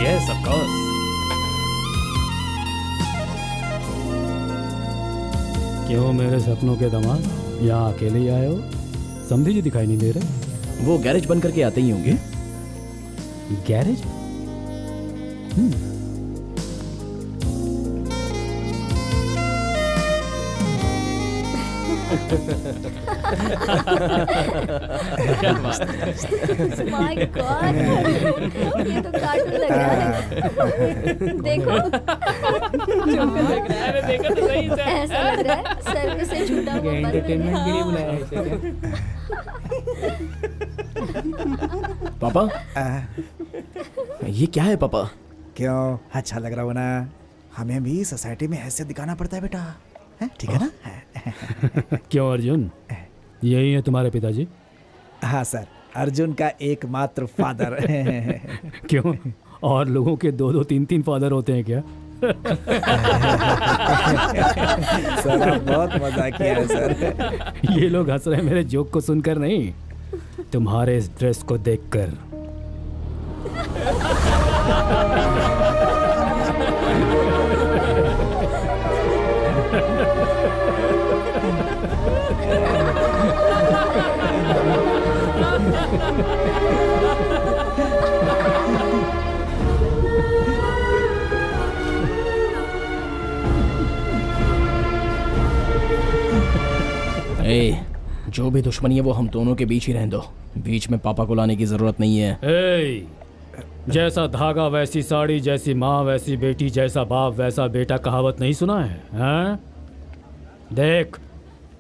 Yes of course. क्यों मेरे सपनों के दामाद यहाँ अकेले ही आए हो? समझी जी दिखाई नहीं दे रहे। वो गैरेज बंद करके आते ही होंगे। गैरेज? माय गॉड, ये तो कार्टून लग रहा है। देखो, देखा तो सही से। ऐसा लग रहा है सर्कस से छूटा हुआ एंटरटेनमेंट के लिए बुलाया पापा, ये क्या है पापा? क्यों अच्छा लग रहा हो ना? हमें भी सोसाइटी में हैसियत दिखाना पड़ता है बेटा, हैं? ठीक है ना? क्यों अर्जुन, यही है तुम्हारे पिताजी? हाँ सर, अर्जुन का एकमात्र फादर। क्यों, और लोगों के 2-2, 3-3 फादर होते हैं क्या? सर आप बहुत मजा किया है सर। ये लोग हंस रहे हैं मेरे जोक को सुनकर नहीं, तुम्हारे इस ड्रेस को देखकर। जो भी दुश्मनी है वो हम दोनों के बीच ही रहने दो, बीच में पापा को लाने की जरूरत नहीं है। जैसा धागा वैसी साड़ी, जैसी माँ वैसी बेटी, जैसा बाप वैसा बेटा, कहावत नहीं सुना है? हैं? देख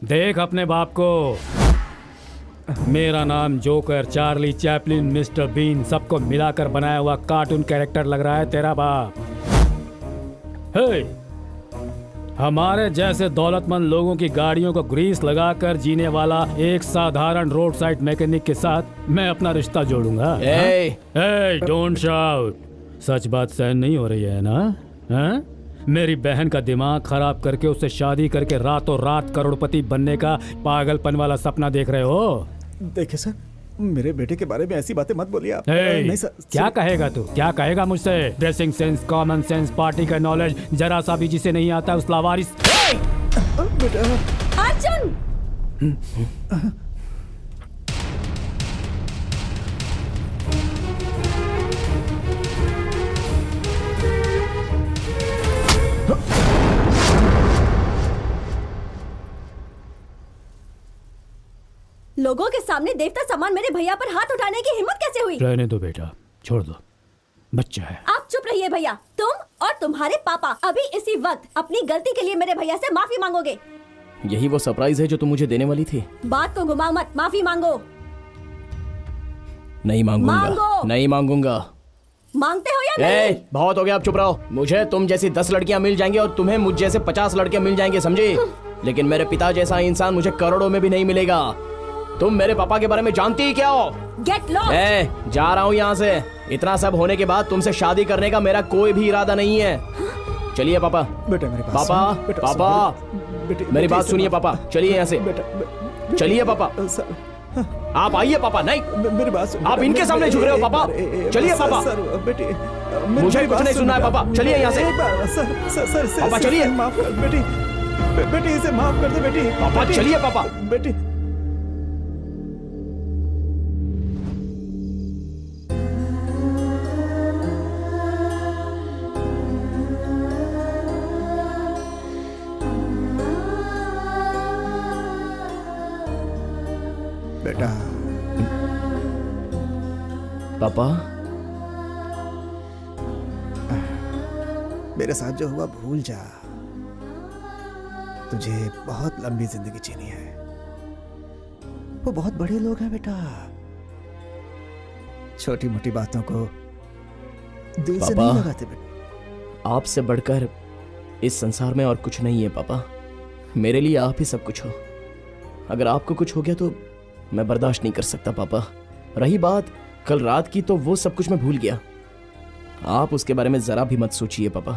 देख अपने बाप को। Mera Naam Joker, Charlie Chaplin, mister Bean, सबको मिलाकर बनाया हुआ कार्टून कैरेक्टर लग रहा है तेरा बाप। हे, हमारे जैसे दौलतमंद लोगों की गाड़ियों को ग्रीस लगाकर जीने वाला एक साधारण रोड साइड मैकेनिक के साथ मैं अपना रिश्ता जोड़ूंगा। Don't shout. सच बात सहन नहीं हो रही है ना? हैं? मेरी बहन का दिमाग खराब करके उससे शादी करके रातों रात करोड़पति बनने का पागलपन वाला सपना देख रहे हो? देखिए सर, मेरे बेटे के बारे में ऐसी बातें मत बोलिए आप। नहीं सर, क्या कहेगा तू? क्या कहेगा मुझसे? Dressing sense, common sense, party का नॉलेज जरा सा भी जिसे नहीं आता उस लावारिस। अर्जुन! लोगों के सामने देवता समान मेरे भैया पर हाथ उठाने की हिम्मत कैसे हुई? रहने दो बेटा, छोड़ दो, बच्चा है। आप चुप रहिए भैया। तुम और तुम्हारे पापा अभी इसी वक्त अपनी गलती के लिए मेरे भैया से माफी मांगोगे। यही वो सरप्राइज है जो तुम मुझे देने वाली थी? बात को घुमाओ मत, माफी मांगो। नहीं मांगूंगा। मांगो। नहीं मांगूंगा। मांगते हो या नहीं? बहुत हो गया, अब चुप रहो। मुझे तुम जैसी 10 लड़कियां मिल जाएंगी और तुम्हें मुझ जैसे 50 लड़के मिल जाएंगे, समझे? लेकिन मेरे पिता जैसा इंसान मुझे करोड़ों में भी नहीं मिलेगा। तुम मेरे पापा के बारे में जानती ही क्या हो? Get lost. जा रहा हूँ यहाँ से। इतना सब होने के बाद तुमसे शादी करने का मेरा कोई भी इरादा नहीं है। चलिए पापा। बेटा मेरे पास पापा, बेटा, पापा, मेरी बात सुनिए पापा। चलिए यहाँ से, चलिए पापा। आप आइए पापा। नहीं, मेरी बात सुनिए। आप इनके सामने झुक रहे हो पापा। चलिए पापा। मुझे कुछ नहीं सुनना है पापा। चलिए यहाँ से पापा। चलिए माफ कर बेटी, बेटी इसे माफ कर दे बेटी। पापा चलिए पापा। बेटी बेटा। पापा, मेरे साथ जो हुआ भूल जा। तुझे बहुत लंबी जिंदगी जीनी है। वो बहुत बड़े लोग हैं बेटा, छोटी मोटी बातों को दिल से नहीं लगाते बेटा। आपसे बढ़कर इस संसार में और कुछ नहीं है पापा। मेरे लिए आप ही सब कुछ हो। अगर आपको कुछ हो गया तो मैं बर्दाश्त नहीं कर सकता पापा। रही बात कल रात की, तो वो सब कुछ मैं भूल गया। आप उसके बारे में जरा भी मत सोचिए पापा।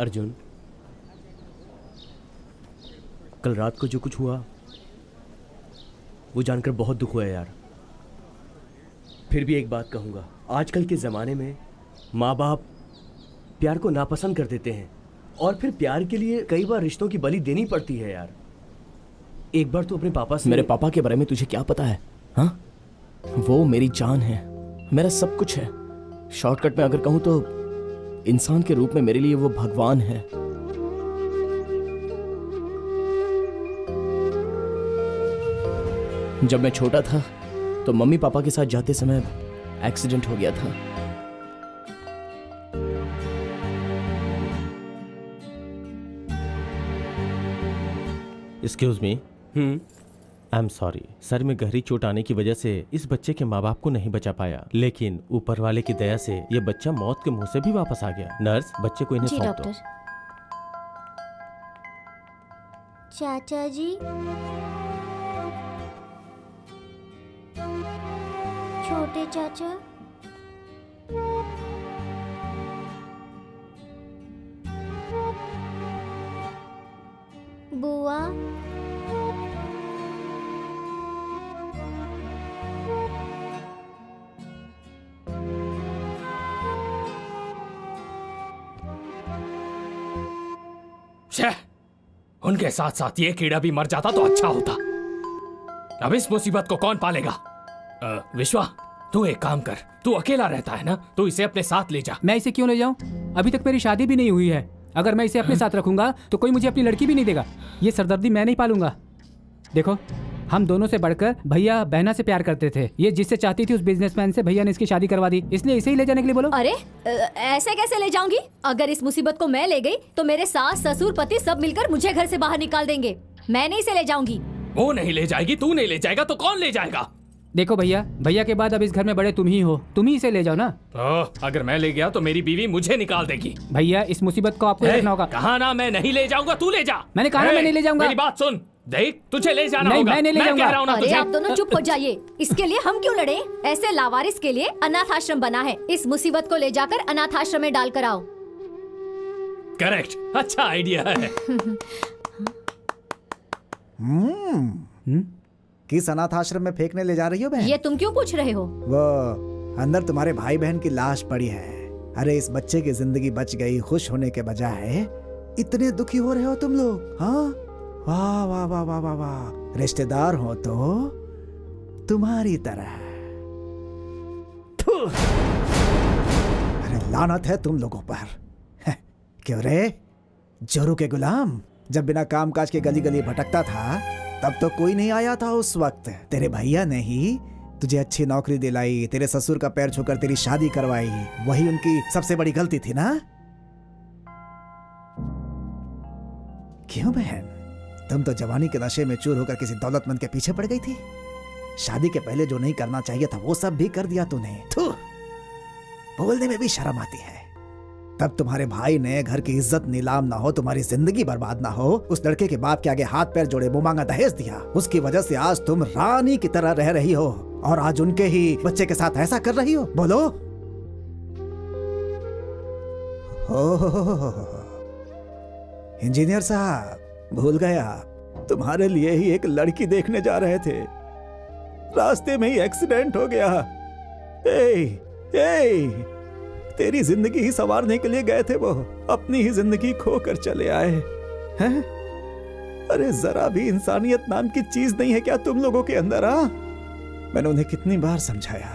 अर्जुन, कल रात को जो कुछ हुआ वो जानकर बहुत दुख हुआ यार। फिर भी एक बात कहूंगा, आजकल के ज़माने में माँ बाप प्यार को नापसंद कर देते हैं और फिर प्यार के लिए कई बार रिश्तों की बलि देनी पड़ती है यार। एक बार तू अपने पापा से। मेरे पापा के बारे में तुझे क्या पता है? हाँ, वो मेरी जान है, मेरा सब कुछ है। शॉर्टकट में अगर कहूँ तो इंसान के रूप में मेरे लिए वो भगवान है। जब मैं छोटा था तो मम्मी पापा के साथ जाते समय एक्सीडेंट हो गया था। Excuse me, I am sorry sir, में गहरी चोट आने की वजह से इस बच्चे के माँ बाप को नहीं बचा पाया, लेकिन ऊपर वाले की दया से ये बच्चा मौत के मुंह से भी वापस आ गया। नर्स, बच्चे को इन्हें जी सौंप दो। डॉक्टर। चाचा जी, छोटे चाचा, बुआ, छह, उनके साथ साथ ये कीड़ा भी मर जाता तो अच्छा होता। अब इस मुसीबत को कौन पालेगा? विश्वा, तू एक काम कर, तू अकेला रहता है ना, तू इसे अपने साथ ले जा। मैं इसे क्यों ले जाऊं? अभी तक मेरी शादी भी नहीं हुई है। अगर मैं इसे अपने साथ रखूंगा तो कोई मुझे अपनी लड़की भी नहीं देगा। ये सरदर्दी मैं नहीं पालूंगा। देखो, हम दोनों से बढ़कर भैया बहना से प्यार करते थे। ये जिससे चाहती थी उस बिजनेसमैन से भैया ने इसकी शादी करवा दी, इसलिए इसे ही ले जाने के लिए बोलो। अरे ऐसे कैसे ले जाऊंगी? अगर इस मुसीबत को मैं ले गई तो मेरे सास ससुर पति सब मिलकर मुझे घर से बाहर निकाल देंगे। मैं नहीं इसे ले जाऊंगी। वो नहीं ले जाएगी, तू नहीं ले जाएगा तो कौन ले जाएगा? देखो भैया, भैया के बाद अब इस घर में बड़े तुम ही हो, तुम ही इसे ले जाओ ना। अगर मैं ले गया तो मेरी बीवी मुझे निकाल देगी। भैया, इस मुसीबत को आपको देखना होगा। कहा ना मैं नहीं ले जाऊंगा, तू ले जा। मैंने कहा ना मैं नहीं ले जाऊंगा। मेरी बात सुन, देख तुझे ले जाना नहीं, होगा। मैं नहीं ले जाऊंगा। कह रहा हूं ना अरे तुझे। आप दोनों चुप हो जाइए। इसके लिए हम क्यों लड़े? ऐसे लावारिस के लिए अनाथ आश्रम बना है। इस मुसीबत को ले जाकर अनाथ आश्रम में डाल कर आओ। करेक्ट, अच्छा आइडिया है। किस अनाथ आश्रम में फेंकने ले जा रही हो बहन? ये तुम क्यों पूछ रहे हो? वो अंदर तुम्हारे भाई बहन की लाश पड़ी है। अरे इस बच्चे की जिंदगी बच गई, खुश होने के बजाय इतने दुखी हो रहे हो तुम लोग। हाँ, वाह वाह वाह वाह वाह वाह। रिश्तेदार हो तो तुम्हारी तरह। अरे लानत है तुम लोगों पर। क्यों रे, जोरू के गुलाम? जब बिना काम काज के गली गली भटकता था तब तो कोई नहीं आया था उस वक्त। तेरे भैया ने ही तुझे अच्छी नौकरी दिलाई, तेरे ससुर का पैर छूकर तेरी शादी करवाई। वही उनकी सबसे बड़ी गलती थी ना? क्यों बहन, तुम तो जवानी के नशे में चूर होकर किसी दौलतमंद के पीछे पड़ गई थी। शादी के पहले जो नहीं करना चाहिए था वो सब भी कर दिया तूने। थू, बोलने में भी शर्म आती है। तब तुम्हारे भाई ने घर की इज्जत नीलाम ना हो, तुम्हारी जिंदगी बर्बाद ना हो, उस लड़के के बाप के आगे हाथ पैर जोड़े मुंह मांगा दहेज दिया। उसकी वजह से आज तुम रानी की तरह रह रही हो और आज उनके ही बच्चे के साथ ऐसा कर रही हो। बोलो। इंजीनियर साहब, भूल गया, तुम्हारे लिए ही एक लड़की देखने जा रहे थे, रास्ते में ही एक्सीडेंट हो गया। तेरी जिंदगी ही संवारने के लिए गए थे वो, अपनी ही जिंदगी खोकर चले आए हैं। अरे जरा भी इंसानियत नाम की चीज नहीं है क्या तुम लोगों के अंदर? मैंने उन्हें कितनी बार समझाया,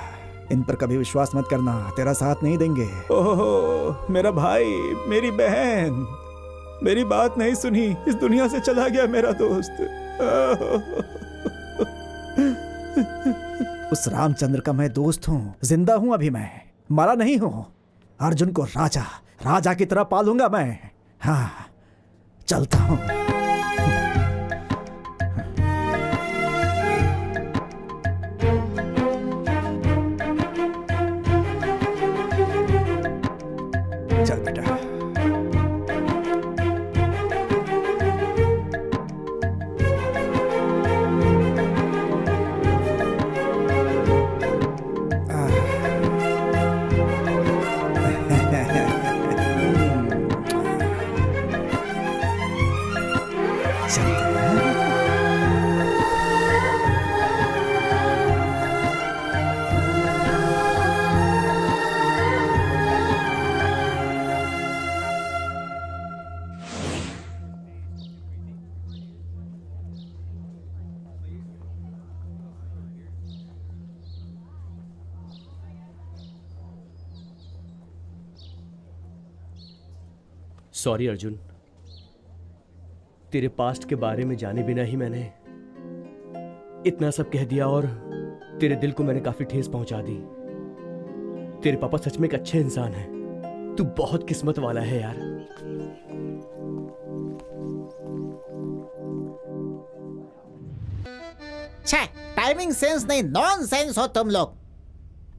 इन पर कभी विश्वास मत करना, तेरा साथ नहीं देंगे। ओहो, मेरा भाई, मेरी बहन, मेरी बात नहीं सुनी, इस दुनिया से चला गया मेरा दोस्त। उस रामचंद्र का मैं दोस्त हूँ, जिंदा हूँ अभी, मैं मरा नहीं हूँ। अर्जुन को राजा की तरह पालूंगा मैं। हाँ, चलता हूँ। चल बेटा। सॉरी अर्जुन, तेरे पास्ट के बारे में जाने बिना ही मैंने इतना सब कह दिया और तेरे दिल को मैंने काफी ठेस पहुंचा दी। तेरे पापा सच में एक अच्छे इंसान हैं। तू बहुत किस्मत वाला है यार। छे, टाइमिंग सेंस नहीं, नॉन सेंस हो तुम लोग।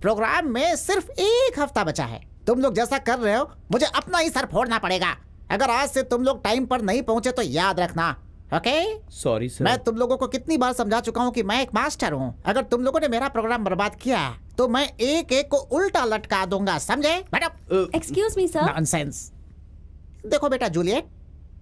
प्रोग्राम में सिर्फ 1 हफ्ता बचा है। तुम लोग जैसा कर रहे हो मुझे अपना ही सर फोड़ना पड़ेगा। अगर आज से तुम लोग टाइम पर नहीं पहुंचे तो याद रखना, ओके? Sorry sir. मैं तुम लोगों को कितनी बार समझा चुका हूँ कि मैं एक मास्टर हूँ। अगर तुम लोगों ने मेरा प्रोग्राम बर्बाद किया तो मैं एक एक को उल्टा लटका दूंगा, समझे? Madam excuse me sir. Nonsense. देखो बेटा जूलियट,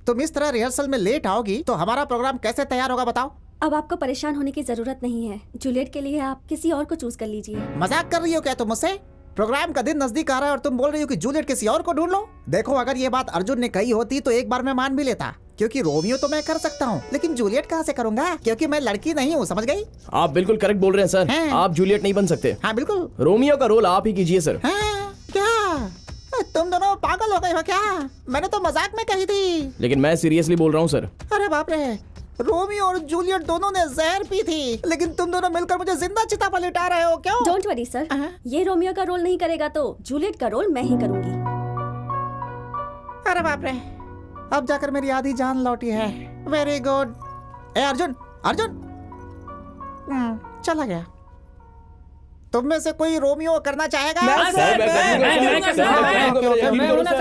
तुम इस तरह रिहर्सल में लेट आओगी तो हमारा प्रोग्राम कैसे तैयार होगा बताओ? अब आपको परेशान होने की जरूरत नहीं है। जूलियट के लिए आप किसी और को चूज कर लीजिए। मजाक कर रही हो क्या तुम मुझसे? प्रोग्राम का दिन नजदीक आ रहा है और तुम बोल रही हो कि जूलियट किसी और को ढूंढ लो। देखो, अगर ये बात अर्जुन ने कही होती तो एक बार मैं मान भी लेता, क्योंकि रोमियो तो मैं कर सकता हूँ, लेकिन जूलियट कहाँ से करूंगा, क्योंकि मैं लड़की नहीं हूँ, समझ गई? आप बिल्कुल करेक्ट बोल रहे हैं सर। हैं? आप जूलियट नहीं बन सकते। हाँ बिल्कुल। रोमियो का रोल आप ही कीजिए सर। हाँ, क्या तुम दोनों पागल हो गए हो क्या? मैंने तो मजाक में कही थी। लेकिन मैं सीरियसली बोल रहा हूँ सर। अरे बाप रे, रोमियो और जूलियट दोनों ने जहर पी थी, लेकिन तुम दोनों मिलकर मुझे जिंदा चिता पर लिटा रहे हो, क्यों? डोंट वरी सर, ये रोमियो का रोल नहीं करेगा तो जूलियट का रोल मैं ही करूंगी। अरे बाप रे, अब जाकर मेरी आधी जान लौटी है। Very good. ए अर्जुन, अर्जुन चला गया। तुम में से कोई रोमियो करना चाहेगा?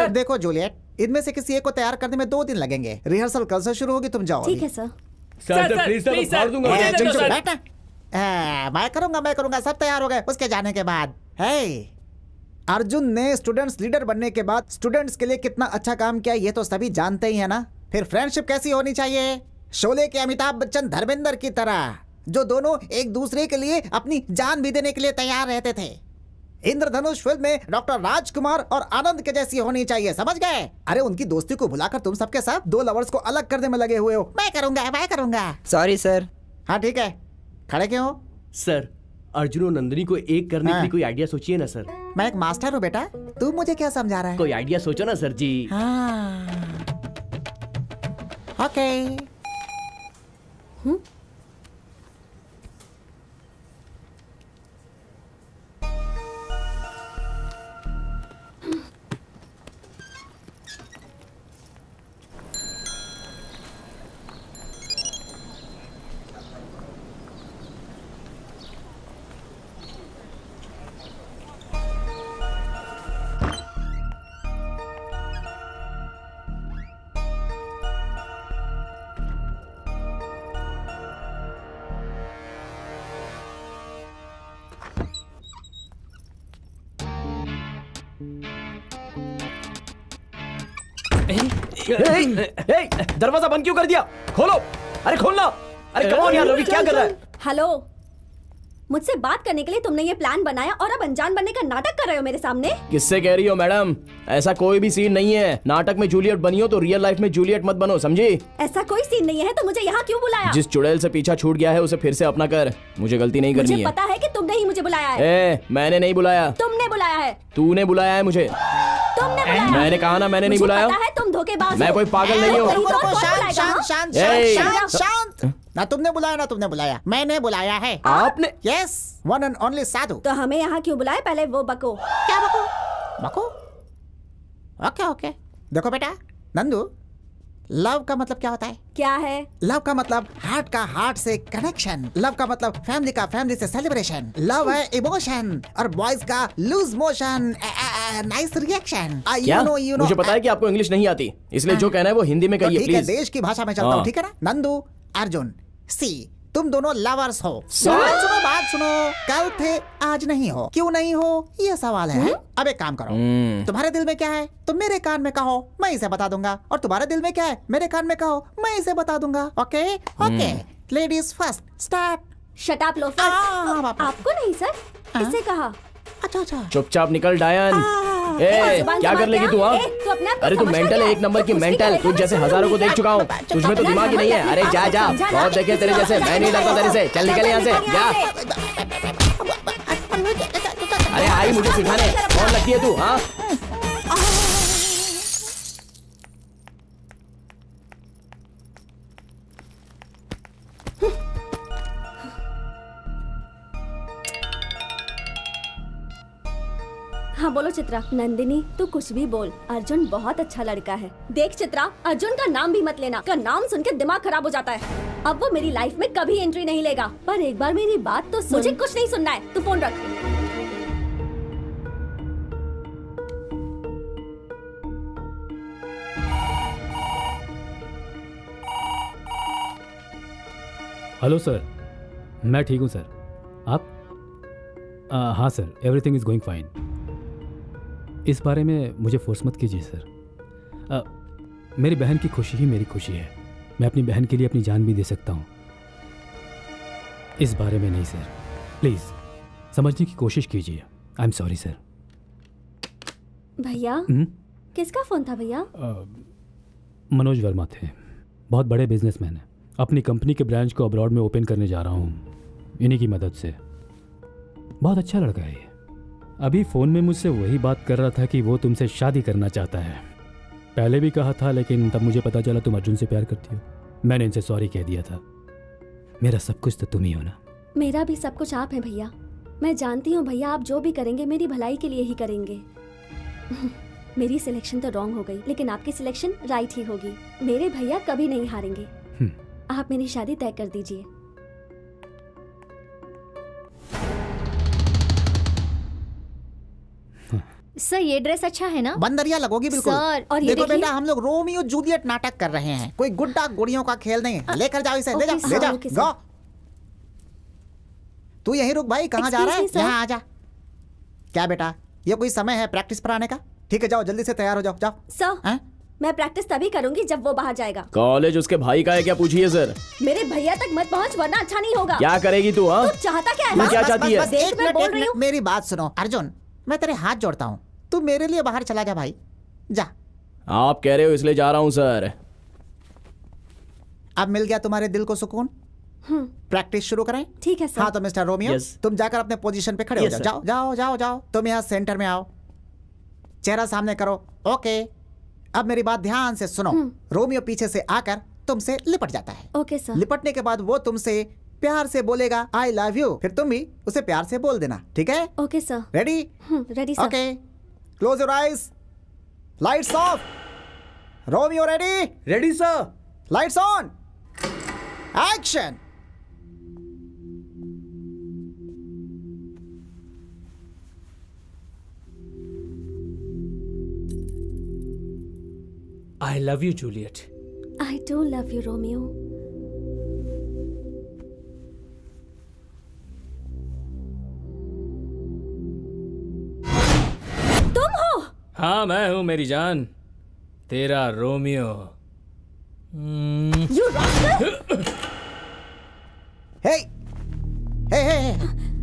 देखो जूलियट, इनमें से किसी एक को तैयार करने में 2 दिन लगेंगे। रिहर्सल कल से शुरू होगी, तुम जाओ। ठीक है सर। सर प्लीज सर, फाड़ दूंगा। बैठना। मैं करूंगा, सब तैयार हो गए उसके जाने के बाद। अर्जुन ने स्टूडेंट्स लीडर बनने के बाद स्टूडेंट्स के लिए कितना अच्छा काम किया ये तो सभी जानते ही है ना। फिर फ्रेंडशिप कैसी होनी चाहिए? शोले के अमिताभ बच्चन धर्मेंद्र की तरह, जो दोनों एक दूसरे के लिए अपनी जान भी देने के लिए तैयार रहते थे। इंद्रधनुष फिल्म में डॉक्टर राजकुमार और आनंद के जैसी होनी चाहिए, समझ गए? अरे उनकी दोस्ती को भुलाकर तुम सबके साथ 2 लवर्स को अलग करने में लगे हुए हो। मैं करूंगा। Sorry sir. हाँ ठीक है, खड़े क्यों हो? सर, अर्जुन और नंदिनी को एक करने के लिए कोई आइडिया सोचिए ना सर। मैं एक मास्टर हूँ बेटा, तू मुझे क्या समझा रहा है? कोई आइडिया सोचो ना सर जी। हाँ, ओके। दरवाजा बंद क्यों कर दिया? खोलो। अरे खोलना। अरे कम ऑन यार, रवि क्या कर रहा है? हेलो, मुझसे बात करने के लिए तुमने ये प्लान बनाया और अब अनजान बनने का नाटक कर रहे हो मेरे सामने। किससे कह रही हो मैडम? ऐसा कोई भी सीन नहीं है। नाटक में जूलियट बनी हो तो रियल लाइफ में जूलियट मत बनो, समझी? ऐसा कोई सीन नहीं है तो मुझे यहाँ क्यों बुलाया? जिस चुड़ैल से पीछा छूट गया है उसे फिर से अपना कर। मुझे गलती नहीं करनी मुझे है। पता है कि तुमने ही मुझे बुलाया है। मैंने नहीं बुलाया। तुमने बुलाया है। तूने बुलाया है मुझे। तुमने बुलाया। मैंने कहा ना, मैंने नहीं बुलाया। पता है तुम धोखेबाज मैं हो। कोई पागल नहीं हूँ। शांत। ना तुमने बुलाया ना तुमने बुलाया, मैंने बुलाया है। आपने? यस, वन एंड ओनली साधु। तो हमें यहाँ क्यों बुलाया? पहले वो बको। क्या बको? ओके। देखो बेटा नंदू, लव का मतलब क्या होता है? क्या है? लव का मतलब हार्ट का हार्ट से कनेक्शन। लव का मतलब फैमिली का फैमिली से सेलिब्रेशन। लव है इमोशन और बॉयज का लूज मोशन, नाइस रिएक्शन। क्या? मुझे पता है कि आपको इंग्लिश नहीं आती, इसलिए जो कहना है वो हिंदी में कहिए ठीक है, प्लीज। देश की भाषा में चलता हूँ, ठीक है ना? नंदू, अर्जुन, सी, तुम दोनों लवर्स हो। बात सुनो, कल थे आज नहीं हो। क्यों नहीं हो ये सवाल है। अब एक काम करो, तुम्हारे दिल में क्या है तुम मेरे कान में कहो, मैं इसे बता दूंगा। और तुम्हारे दिल में क्या है मेरे कान में कहो, मैं इसे बता दूंगा। Okay? Ladies first, start. Shut up loafer. आपको नहीं सर, किसे कहा? अच्छा। चुपचाप निकल डायन। क्या कर लेगी तू? अरे तू मेंटल है, एक नंबर की मेंटल। तुझ जैसे हज़ारों को देख चुका हूँ, तुझमें तो दिमाग ही नहीं है। अरे जा, बहुत देखे तेरे जैसे। मैं नहीं डरता तेरे से। चल निकल यहाँ से, जा। अरे आई मुझे सिखाने, कौन लगती है तू? हाँ, हाँ बोलो चित्रा। नंदिनी तू कुछ भी बोल, अर्जुन बहुत अच्छा लड़का है। देख चित्रा, अर्जुन का नाम भी मत लेना, का नाम सुन के दिमाग खराब हो जाता है। अब वो मेरी लाइफ में कभी एंट्री नहीं लेगा। पर एक बार मेरी बात तो सुन। मुझे कुछ नहीं सुनना है, तू फोन रख। हेलो सर, मैं ठीक हूँ सर। आप? हाँ sir, everything is going fine. इस बारे में मुझे फोर्स मत कीजिए सर। मेरी बहन की खुशी ही मेरी खुशी है। मैं अपनी बहन के लिए अपनी जान भी दे सकता हूँ। इस बारे में नहीं सर, प्लीज़ समझने की कोशिश कीजिए। I am sorry sir. भैया किसका फोन था भैया? मनोज वर्मा थे, बहुत बड़े बिजनेसमैन हैं। अपनी कंपनी के ब्रांच को अब्रॉड में ओपन करने जा रहा हूँ, इन्हीं की मदद से। बहुत अच्छा लड़का है ये। अभी फ़ोन में मुझसे वही बात कर रहा था कि वो तुमसे शादी करना चाहता है। पहले भी कहा था, लेकिन तब मुझे पता चला तुम अर्जुन से प्यार करती हो। मैंने इनसे सॉरी कह दिया था। मेरा सब कुछ तो तुम ही हो ना। मेरा भी सब कुछ आप हैं भैया। मैं जानती हूँ भैया, आप जो भी करेंगे मेरी भलाई के लिए ही करेंगे। मेरी सिलेक्शन तो रॉन्ग हो गई, लेकिन आपकी सिलेक्शन राइट ही होगी। मेरे भैया कभी नहीं हारेंगे। आप मेरी शादी तय कर दीजिए। सर ये ड्रेस अच्छा है ना? बंदरिया लगोगी बिल्कुल। सर, और ये देखो देखिए। बेटा, हम लोग रोमियो जूलियट नाटक कर रहे हैं, कोई गुड्डा गुड़ियों का खेल नहीं। लेकर जाओ इसे, ले जाओ ले जाओ। गो, तू यहीं रुक भाई। कहाँ जा रहा है? यहाँ आ जा। क्या बेटा, ये कोई समय है प्रैक्टिस पर आने का? ठीक है, जाओ जल्दी से तैयार हो जाओ। जाओ सर, मैं प्रैक्टिस तभी करूंगी जब वो बाहर जाएगा। कॉलेज उसके भाई का है क्या, पूछिए सर। मेरे भैया तक मत पहुंच, वरना अच्छा नहीं होगा। क्या करेगी तू? हाँ, तू चाहता क्या है? तू क्या चाहती है? देख, मैं बोल रही हूँ। मेरी बात सुनो अर्जुन, मैं तेरे हाथ जोड़ता हूँ, तू मेरे लिए बाहर चला जा भाई, जा। आप कह रहे हो इसलिए जा रहा हूँ सर। अब मिल गया तुम्हारे दिल को सुकून? प्रैक्टिस शुरू करें? ठीक है सर। हाँ तो मिस्टर रोमियो, तुम जाकर अपने पोजीशन पे खड़े हो जाओ। जाओ जाओ जाओ जाओ। तुम यहाँ सेंटर में आओ, चेहरा सामने करो। ओके, अब मेरी बात ध्यान से सुनो। रोमियो पीछे से आकर तुमसे लिपट जाता है। Okay sir. लिपटने के बाद वो तुमसे प्यार से बोलेगा आई लव यू, फिर तुम भी उसे प्यार से बोल देना। ठीक है? Okay sir. Ready? Ready sir. Okay, close your eyes, lights off. Romeo ready? Ready sir. Lights on, action. I love you, Juliet. I do love you, Romeo. तुम हो? हाँ मैं हूँ मेरी जान, तेरा रोमियो। You rascal! हे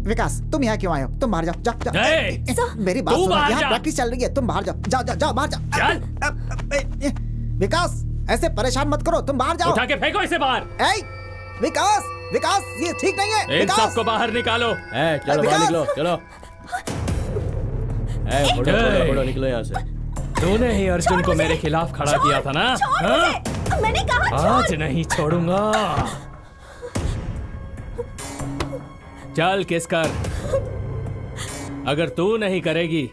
विकास, तुम यहाँ क्यों आए हो? तुम बाहर जाओ, जाओ जाओ। मेरी बात सुनो, यहाँ प्रैक्टिस चल रही है, तुम बाहर जाओ। जाओ जाओ जाओ, बाहर जाओ। विकास, ऐसे परेशान मत करो, तुम बाहर जाओ। उठा के फेंको इसे बाहर। विकास, विकास, ये ठीक नहीं है। इन सबको बाहर निकालो। चलो बाहर निकलो, चलो। फोटो निकलो यहाँ से। तूने ही अर्जुन को मेरे खिलाफ खड़ा किया था ना? मैंने कहा आज नहीं छोड़ूंगा। चल किस कर। अगर तू नहीं करेगी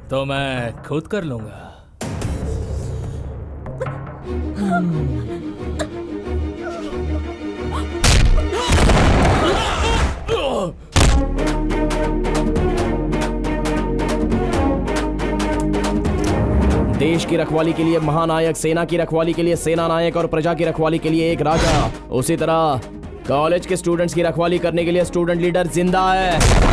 तो मैं खुद कर लूंगा। देश की रखवाली के लिए महानायक, सेना की रखवाली के लिए सेना नायक और प्रजा की रखवाली के लिए एक राजा। उसी तरह कॉलेज के स्टूडेंट्स की रखवाली करने के लिए स्टूडेंट लीडर जिंदा है।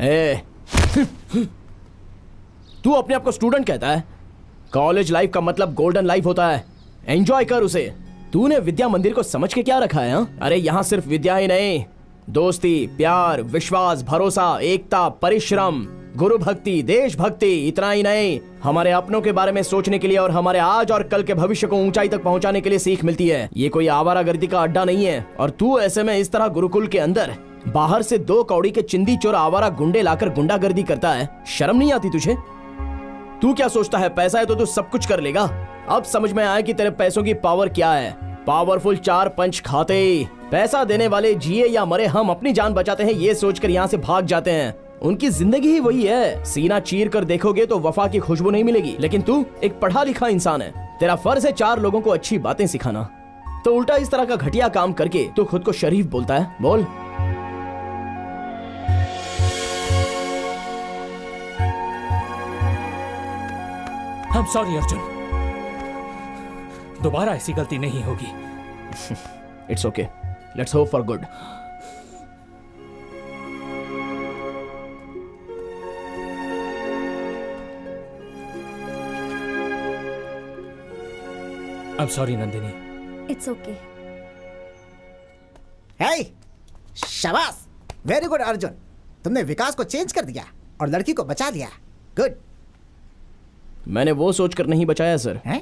ए, तू अपने आप को स्टूडेंट कहता है? कॉलेज लाइफ का मतलब गोल्डन लाइफ होता है, एंजॉय कर उसे। तूने विद्या मंदिर को समझ के क्या रखा है? हा? अरे यहाँ सिर्फ विद्या ही नहीं, दोस्ती, प्यार, विश्वास, भरोसा, एकता, परिश्रम, गुरु भक्ति, देशभक्ति, इतना ही नहीं, हमारे अपनों के बारे में सोचने के लिए और हमारे आज और कल के भविष्य को ऊंचाई तक पहुंचाने के लिए सीख मिलती है। ये कोई आवारागर्दी का अड्डा नहीं है। और तू ऐसे में इस तरह गुरुकुल के अंदर बाहर से 2 कौड़ी के चिंदी चोर आवारा गुंडे लाकर गुंडागर्दी करता है। शर्म नहीं आती तुझे? तू क्या सोचता है पैसा है तो तू सब कुछ कर लेगा? अब समझ में आया कि तेरे पैसों की पावर क्या है। पावरफुल 4 पंच खाते, पैसा देने वाले जिए या मरे हम अपनी जान बचाते हैं ये सोचकर यहाँ से भाग जाते हैं। उनकी जिंदगी ही वही है। सीना चीर कर देखोगे तो वफा की खुशबू नहीं मिलेगी। लेकिन तू एक पढ़ा लिखा इंसान है, तेरा फर्ज है 4 लोगों को अच्छी बातें सिखाना। तो उल्टा इस तरह का घटिया काम करके तू खुद को शरीफ बोलता है। बोल। I'm sorry अर्जुन, दोबारा ऐसी गलती नहीं होगी। It's okay, let's hope for good. I'm sorry Nandini. It's okay. Hey, शाबाश, वेरी गुड अर्जुन, तुमने विकास को चेंज कर दिया और लड़की को बचा लिया। गुड। मैंने वो सोचकर नहीं बचाया सर। हैं?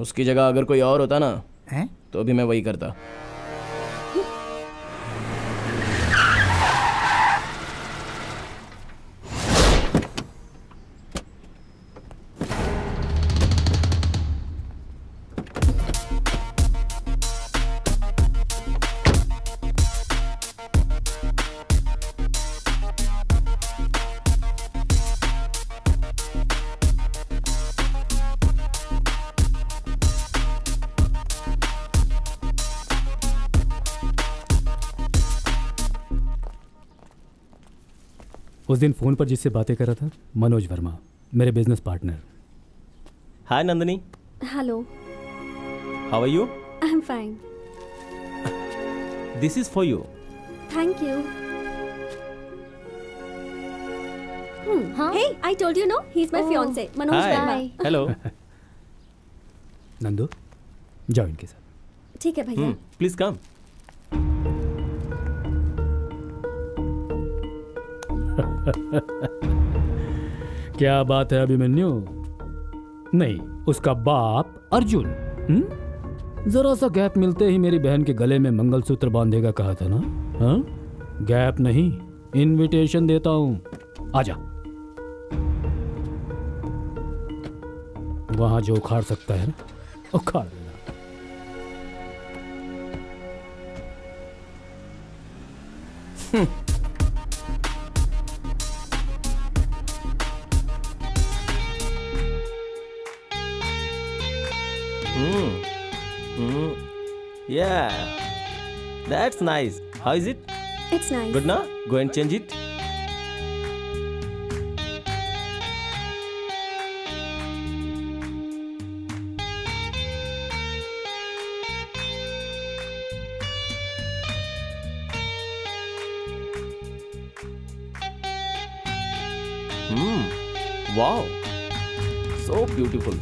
उसकी जगह अगर कोई और होता ना हैं? तो भी मैं वही करता। उस दिन फोन पर जिससे बातें कर रहा था, मनोज वर्मा, मेरे business partner. Hi Nandini. Hello. How are you? I am fine. This is for you. Thank you. Hey, I told you no, he's my fiance, Manoj Verma. Hello. Nandu, जाओ इनके साथ। ठीक है भैया। Please come. क्या बात है अभिमन्यु? नहीं, उसका बाप अर्जुन। जरा सा गैप मिलते ही मेरी बहन के गले में मंगलसूत्र बांधेगा कहा था ना? हाँ? गैप नहीं, इनविटेशन देता हूं। आजा। वहां जो उखाड़ सकता है ना, उखाड़ लेना। Yeah, that's nice. How is it? It's nice. Good now? Go and change it. Wow, so beautiful.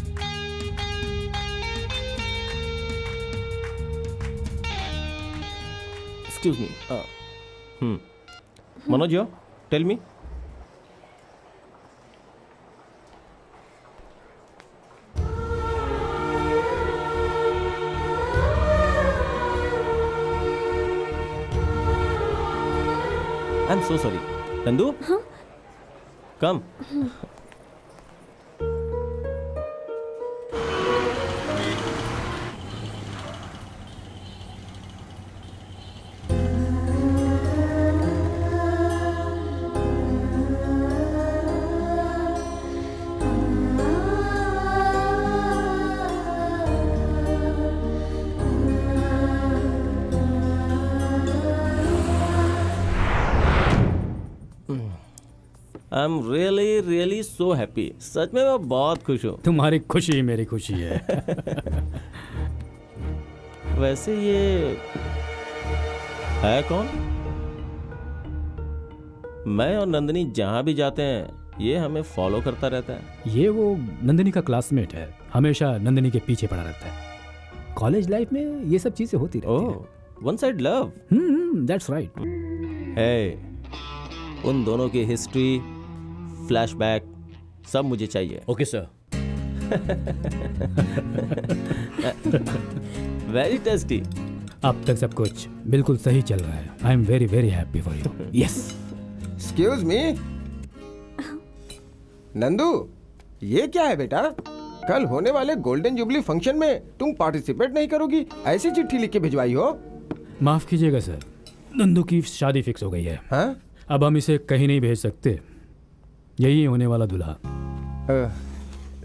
Excuse me. Manoj, tell me. I'm so sorry. Nandu? Huh? Come. I am really so happy. सच में मैं बहुत खुश हूँ। तुम्हारी खुशी ही मेरी खुशी है। वैसे ये है कौन? मैं और नंदनी जहाँ भी जाते हैं ये हमें फॉलो करता रहता है। ये वो नंदिनी का क्लासमेट है, हमेशा नंदिनी के पीछे पड़ा रहता है। कॉलेज लाइफ में ये सब चीजें होती रहती हैं। Oh, one side love. That's right. है, उन दोनों की हिस्ट्री, फ्लैशबैक सब मुझे चाहिए। Okay sir. Very tasty. अब तक सब कुछ बिल्कुल सही चल रहा है। I am very very happy for you. Yes. Excuse me, Nandu, ये क्या है बेटा? कल होने वाले गोल्डन जुबली फंक्शन में तुम पार्टिसिपेट नहीं करोगी, ऐसी चिट्ठी लिख के भिजवाई हो? माफ कीजिएगा सर, नंदू की शादी फिक्स हो गई है। हाँ? अब हम इसे कहीं नहीं भेज सकते। यही होने वाला दूल्हा।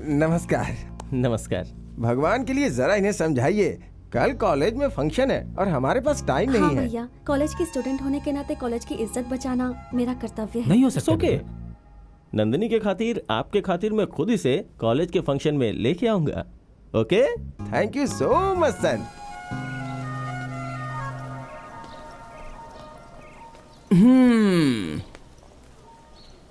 नमस्कार। नमस्कार। भगवान के लिए जरा इन्हें समझाइए, कल कॉलेज में फंक्शन है और हमारे पास टाइम हाँ नहीं है। भैया, कॉलेज के स्टूडेंट होने के नाते कॉलेज की इज्जत बचाना मेरा कर्तव्य है। नहीं हो सकता। ओके, नंदिनी के खातिर, आपके खातिर मैं खुद इसे कॉलेज के फंक्शन में लेके आऊंगा। Okay, thank you so much son.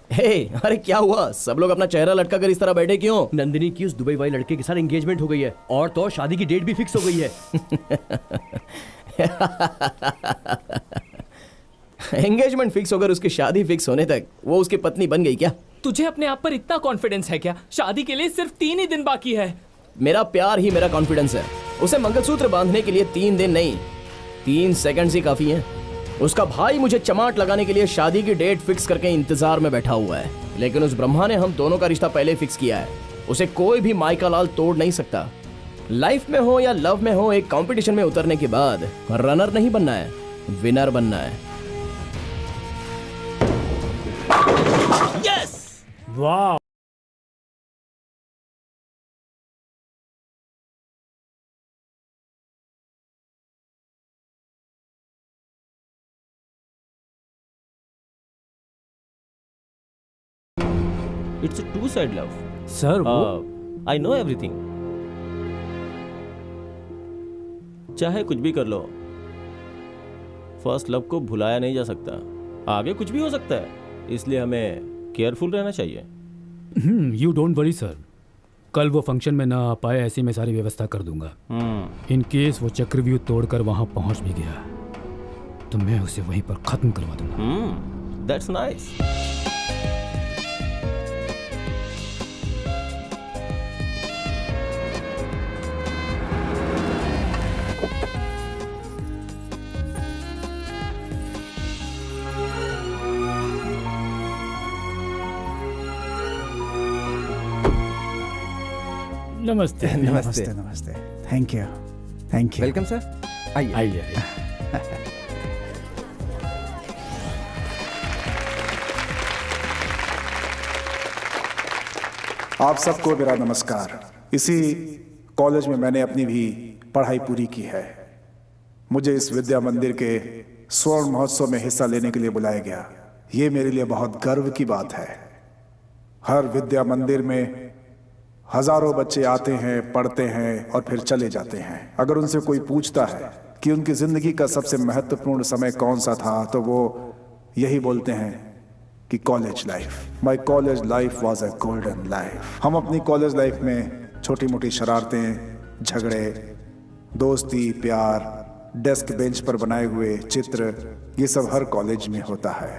Hey, अरे क्या हुआ? सब लोग अपना चेहरा लटका कर इस तरह बैठे क्यों? नंदिनी की उस दुबई वाले लड़के के साथ एंगेजमेंट हो गई है और तो और शादी की डेट भी फिक्स हो गई है। एंगेजमेंट फिक्स होकर उसकी शादी फिक्स होने तक वो उसकी पत्नी बन गई क्या? तुझे अपने आप पर इतना कॉन्फिडेंस है क्या? शादी के लिए सिर्फ 3 ही दिन बाकी है। मेरा प्यार ही मेरा कॉन्फिडेंस है। उसे मंगलसूत्र बांधने के लिए 3 दिन नहीं, 3 सेकंड्स ही काफी हैं। उसका भाई मुझे चमाट लगाने के लिए शादी की डेट फिक्स करके इंतजार में बैठा हुआ है, लेकिन उस ब्रह्मा ने हम दोनों का रिश्ता पहले फिक्स किया है। उसे कोई भी माइका लाल तोड़ नहीं सकता। लाइफ में हो या लव में हो, एक कंपटीशन में उतरने के बाद रनर नहीं बनना है, विनर बनना है। यस! वाह। It's a two side love. Sir वो आई नो एवरीथिंग। चाहे कुछ भी कर लो, फर्स्ट लव को भुलाया नहीं जा सकता। आगे कुछ भी हो सकता है, इसलिए हमें केयरफुल रहना चाहिए। यू डोंट वरी सर, कल वो फंक्शन में ना आ पाए ऐसी मैं सारी व्यवस्था कर दूंगा। इन केस वो चक्रव्यूह तोड़कर वहां पहुंच भी गया तो मैं उसे वहीं पर खत्म करवा दूंगा। That's nice. नमस्ते। नमस्ते नमस्ते। Thank you thank you. Welcome sir. आइए आइए। आप सबको मेरा नमस्कार। इसी कॉलेज में मैंने अपनी भी पढ़ाई पूरी की है। मुझे इस विद्या मंदिर के स्वर्ण महोत्सव में हिस्सा लेने के लिए बुलाया गया। ये मेरे लिए बहुत गर्व की बात है। हर विद्या मंदिर में हजारों बच्चे आते हैं, पढ़ते हैं और फिर चले जाते हैं। अगर उनसे कोई पूछता है कि उनकी जिंदगी का सबसे महत्वपूर्ण समय कौन सा था, तो वो यही बोलते हैं कि college life. My college life was a golden life. हम अपनी कॉलेज लाइफ में छोटी मोटी शरारतें, झगड़े, दोस्ती, प्यार, डेस्क बेंच पर बनाए हुए चित्र, ये सब हर कॉलेज में होता है।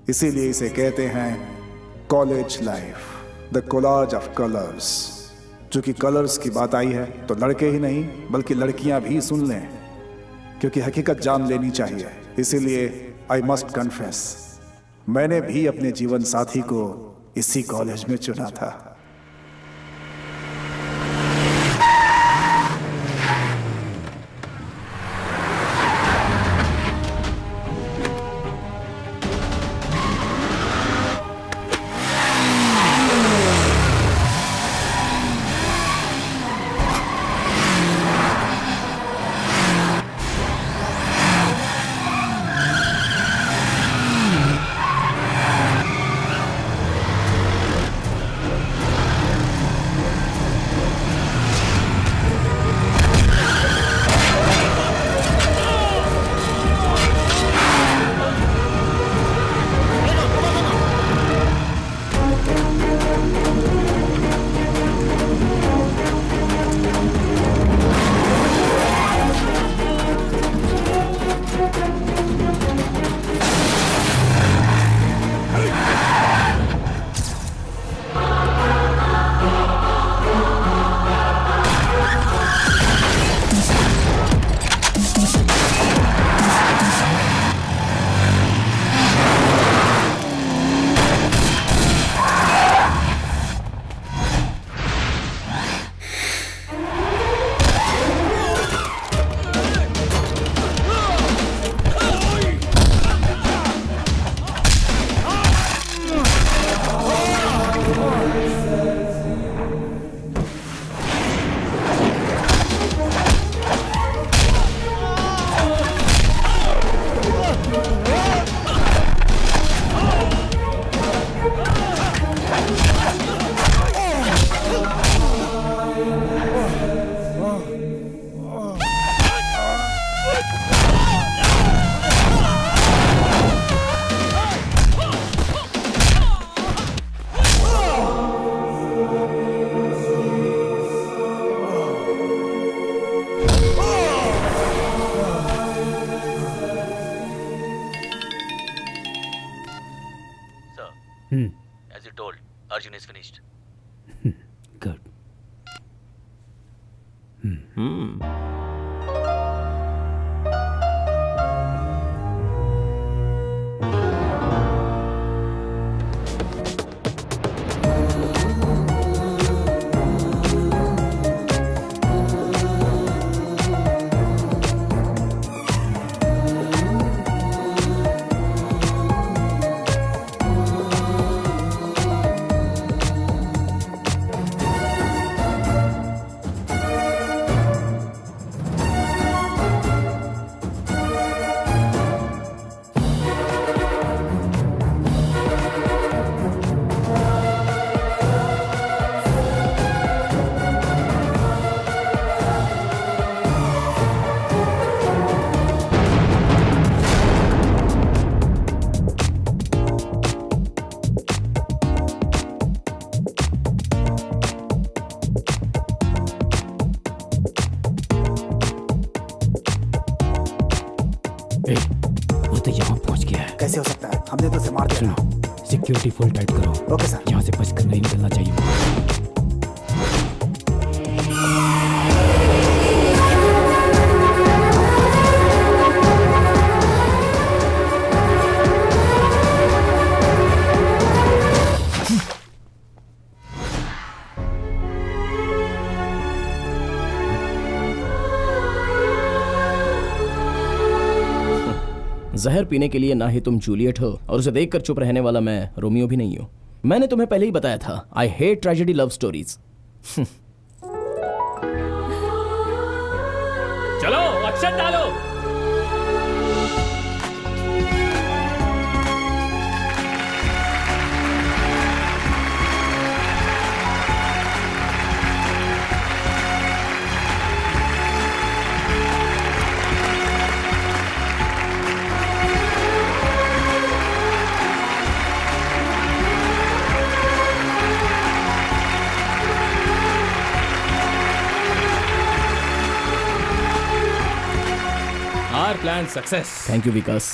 इसीलिए इसे कहते हैं college life, the collage of colours. चूंकि कलर्स की बात आई है तो लड़के ही नहीं बल्कि लड़कियां भी सुन लें, क्योंकि हकीकत जान लेनी चाहिए। इसीलिए आई मस्ट कन्फेस, मैंने भी अपने जीवन साथी को इसी कॉलेज में चुना था। As you told, Arjun is finished. Good. वो तो यहाँ पहुँच गया है। कैसे हो सकता है? हमने तो उसे मार दिया था। सिक्योरिटी फुल टाइट करो। Okay sir. यहाँ से बचकर नहीं निकलना चाहिए। जहर पीने के लिए ना ही तुम जूलियट हो और उसे देखकर चुप रहने वाला मैं रोमियो भी नहीं हूं। मैंने तुम्हें पहले ही बताया था, I hate tragedy love stories. चलो अक्षत डालो। Our plan success. Thank you Vikas.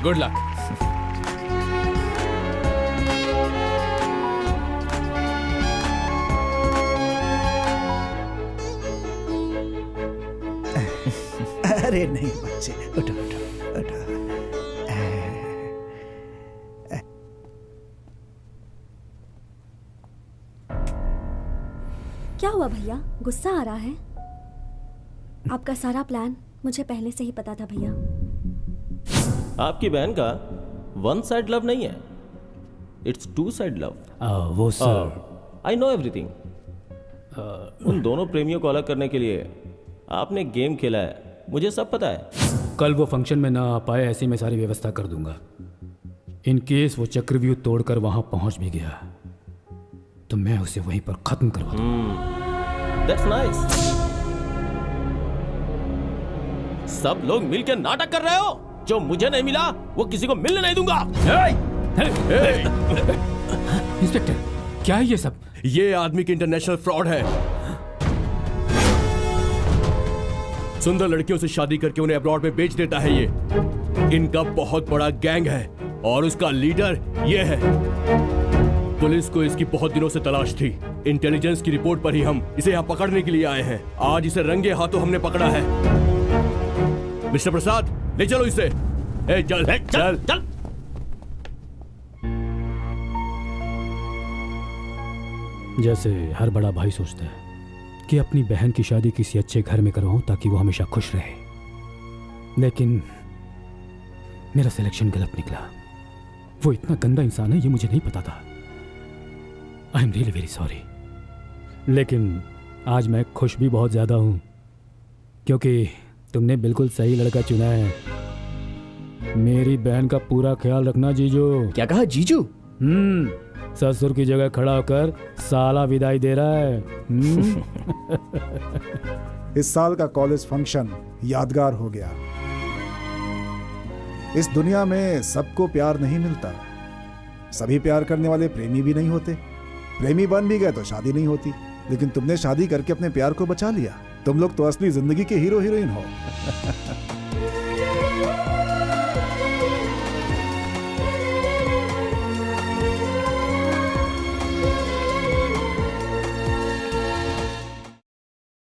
Good luck. अरे नहीं बच्चे, उठो उठो उठो। क्या हुआ भैया, गुस्सा आ रहा है? आपका सारा प्लान मुझे पहले से ही पता था भैया। आपकी बहन का वन साइड लव नहीं है, इट्स टू साइड लव। वो सर, आई नो एवरीथिंग। उन दोनों प्रेमियों को अलग करने के लिए आपने गेम खेला है, मुझे सब पता है। कल वो फंक्शन में ना आ पाए, ऐसे मैं सारी व्यवस्था कर दूंगा। इन केस वो चक्रव्यूह तोड़कर वहां पहुंच भी गया तो मैं उसे वहीं पर खत्म करवा दूंगा। That's nice. सब लोग मिलकर नाटक कर रहे हो। जो मुझे नहीं मिला वो किसी को मिलने नहीं दूंगा। इंस्पेक्टर, क्या है ये सब? ये आदमी की इंटरनेशनल फ्रॉड है। सुंदर लड़कियों से शादी करके उन्हें अब्रॉड में बेच देता है। ये इनका बहुत बड़ा गैंग है और उसका लीडर ये है। पुलिस को इसकी बहुत दिनों से तलाश थी। इंटेलिजेंस की रिपोर्ट पर ही हम इसे यहाँ पकड़ने के लिए आए हैं। आज इसे रंगे हाथों हमने पकड़ा है। मिस्टर प्रसाद, ले चलो इसे। चल चल चल। जैसे हर बड़ा भाई सोचता है कि अपनी बहन की शादी किसी अच्छे घर में करवाऊं ताकि वो हमेशा खुश रहे, लेकिन मेरा सिलेक्शन गलत निकला। वो इतना गंदा इंसान है ये मुझे नहीं पता था। आई एम रियली वेरी सॉरी। लेकिन आज मैं खुश भी बहुत ज्यादा हूं क्योंकि तुमने बिल्कुल सही लड़का चुना है। मेरी बहन का पूरा ख्याल रखना जीजू। क्या कहा जीजू? ससुर की जगह खड़ा होकर साला विदाई दे रहा है। इस साल का कॉलेज फंक्शन यादगार हो गया। इस दुनिया में सबको प्यार नहीं मिलता। सभी प्यार करने वाले प्रेमी भी नहीं होते। प्रेमी बन भी गए तो शादी नहीं होती। लेकिन तुमने शादी करके अपने प्यार को बचा लिया। तुम लोग तो असली जिंदगी के हीरो हीरोइन हो।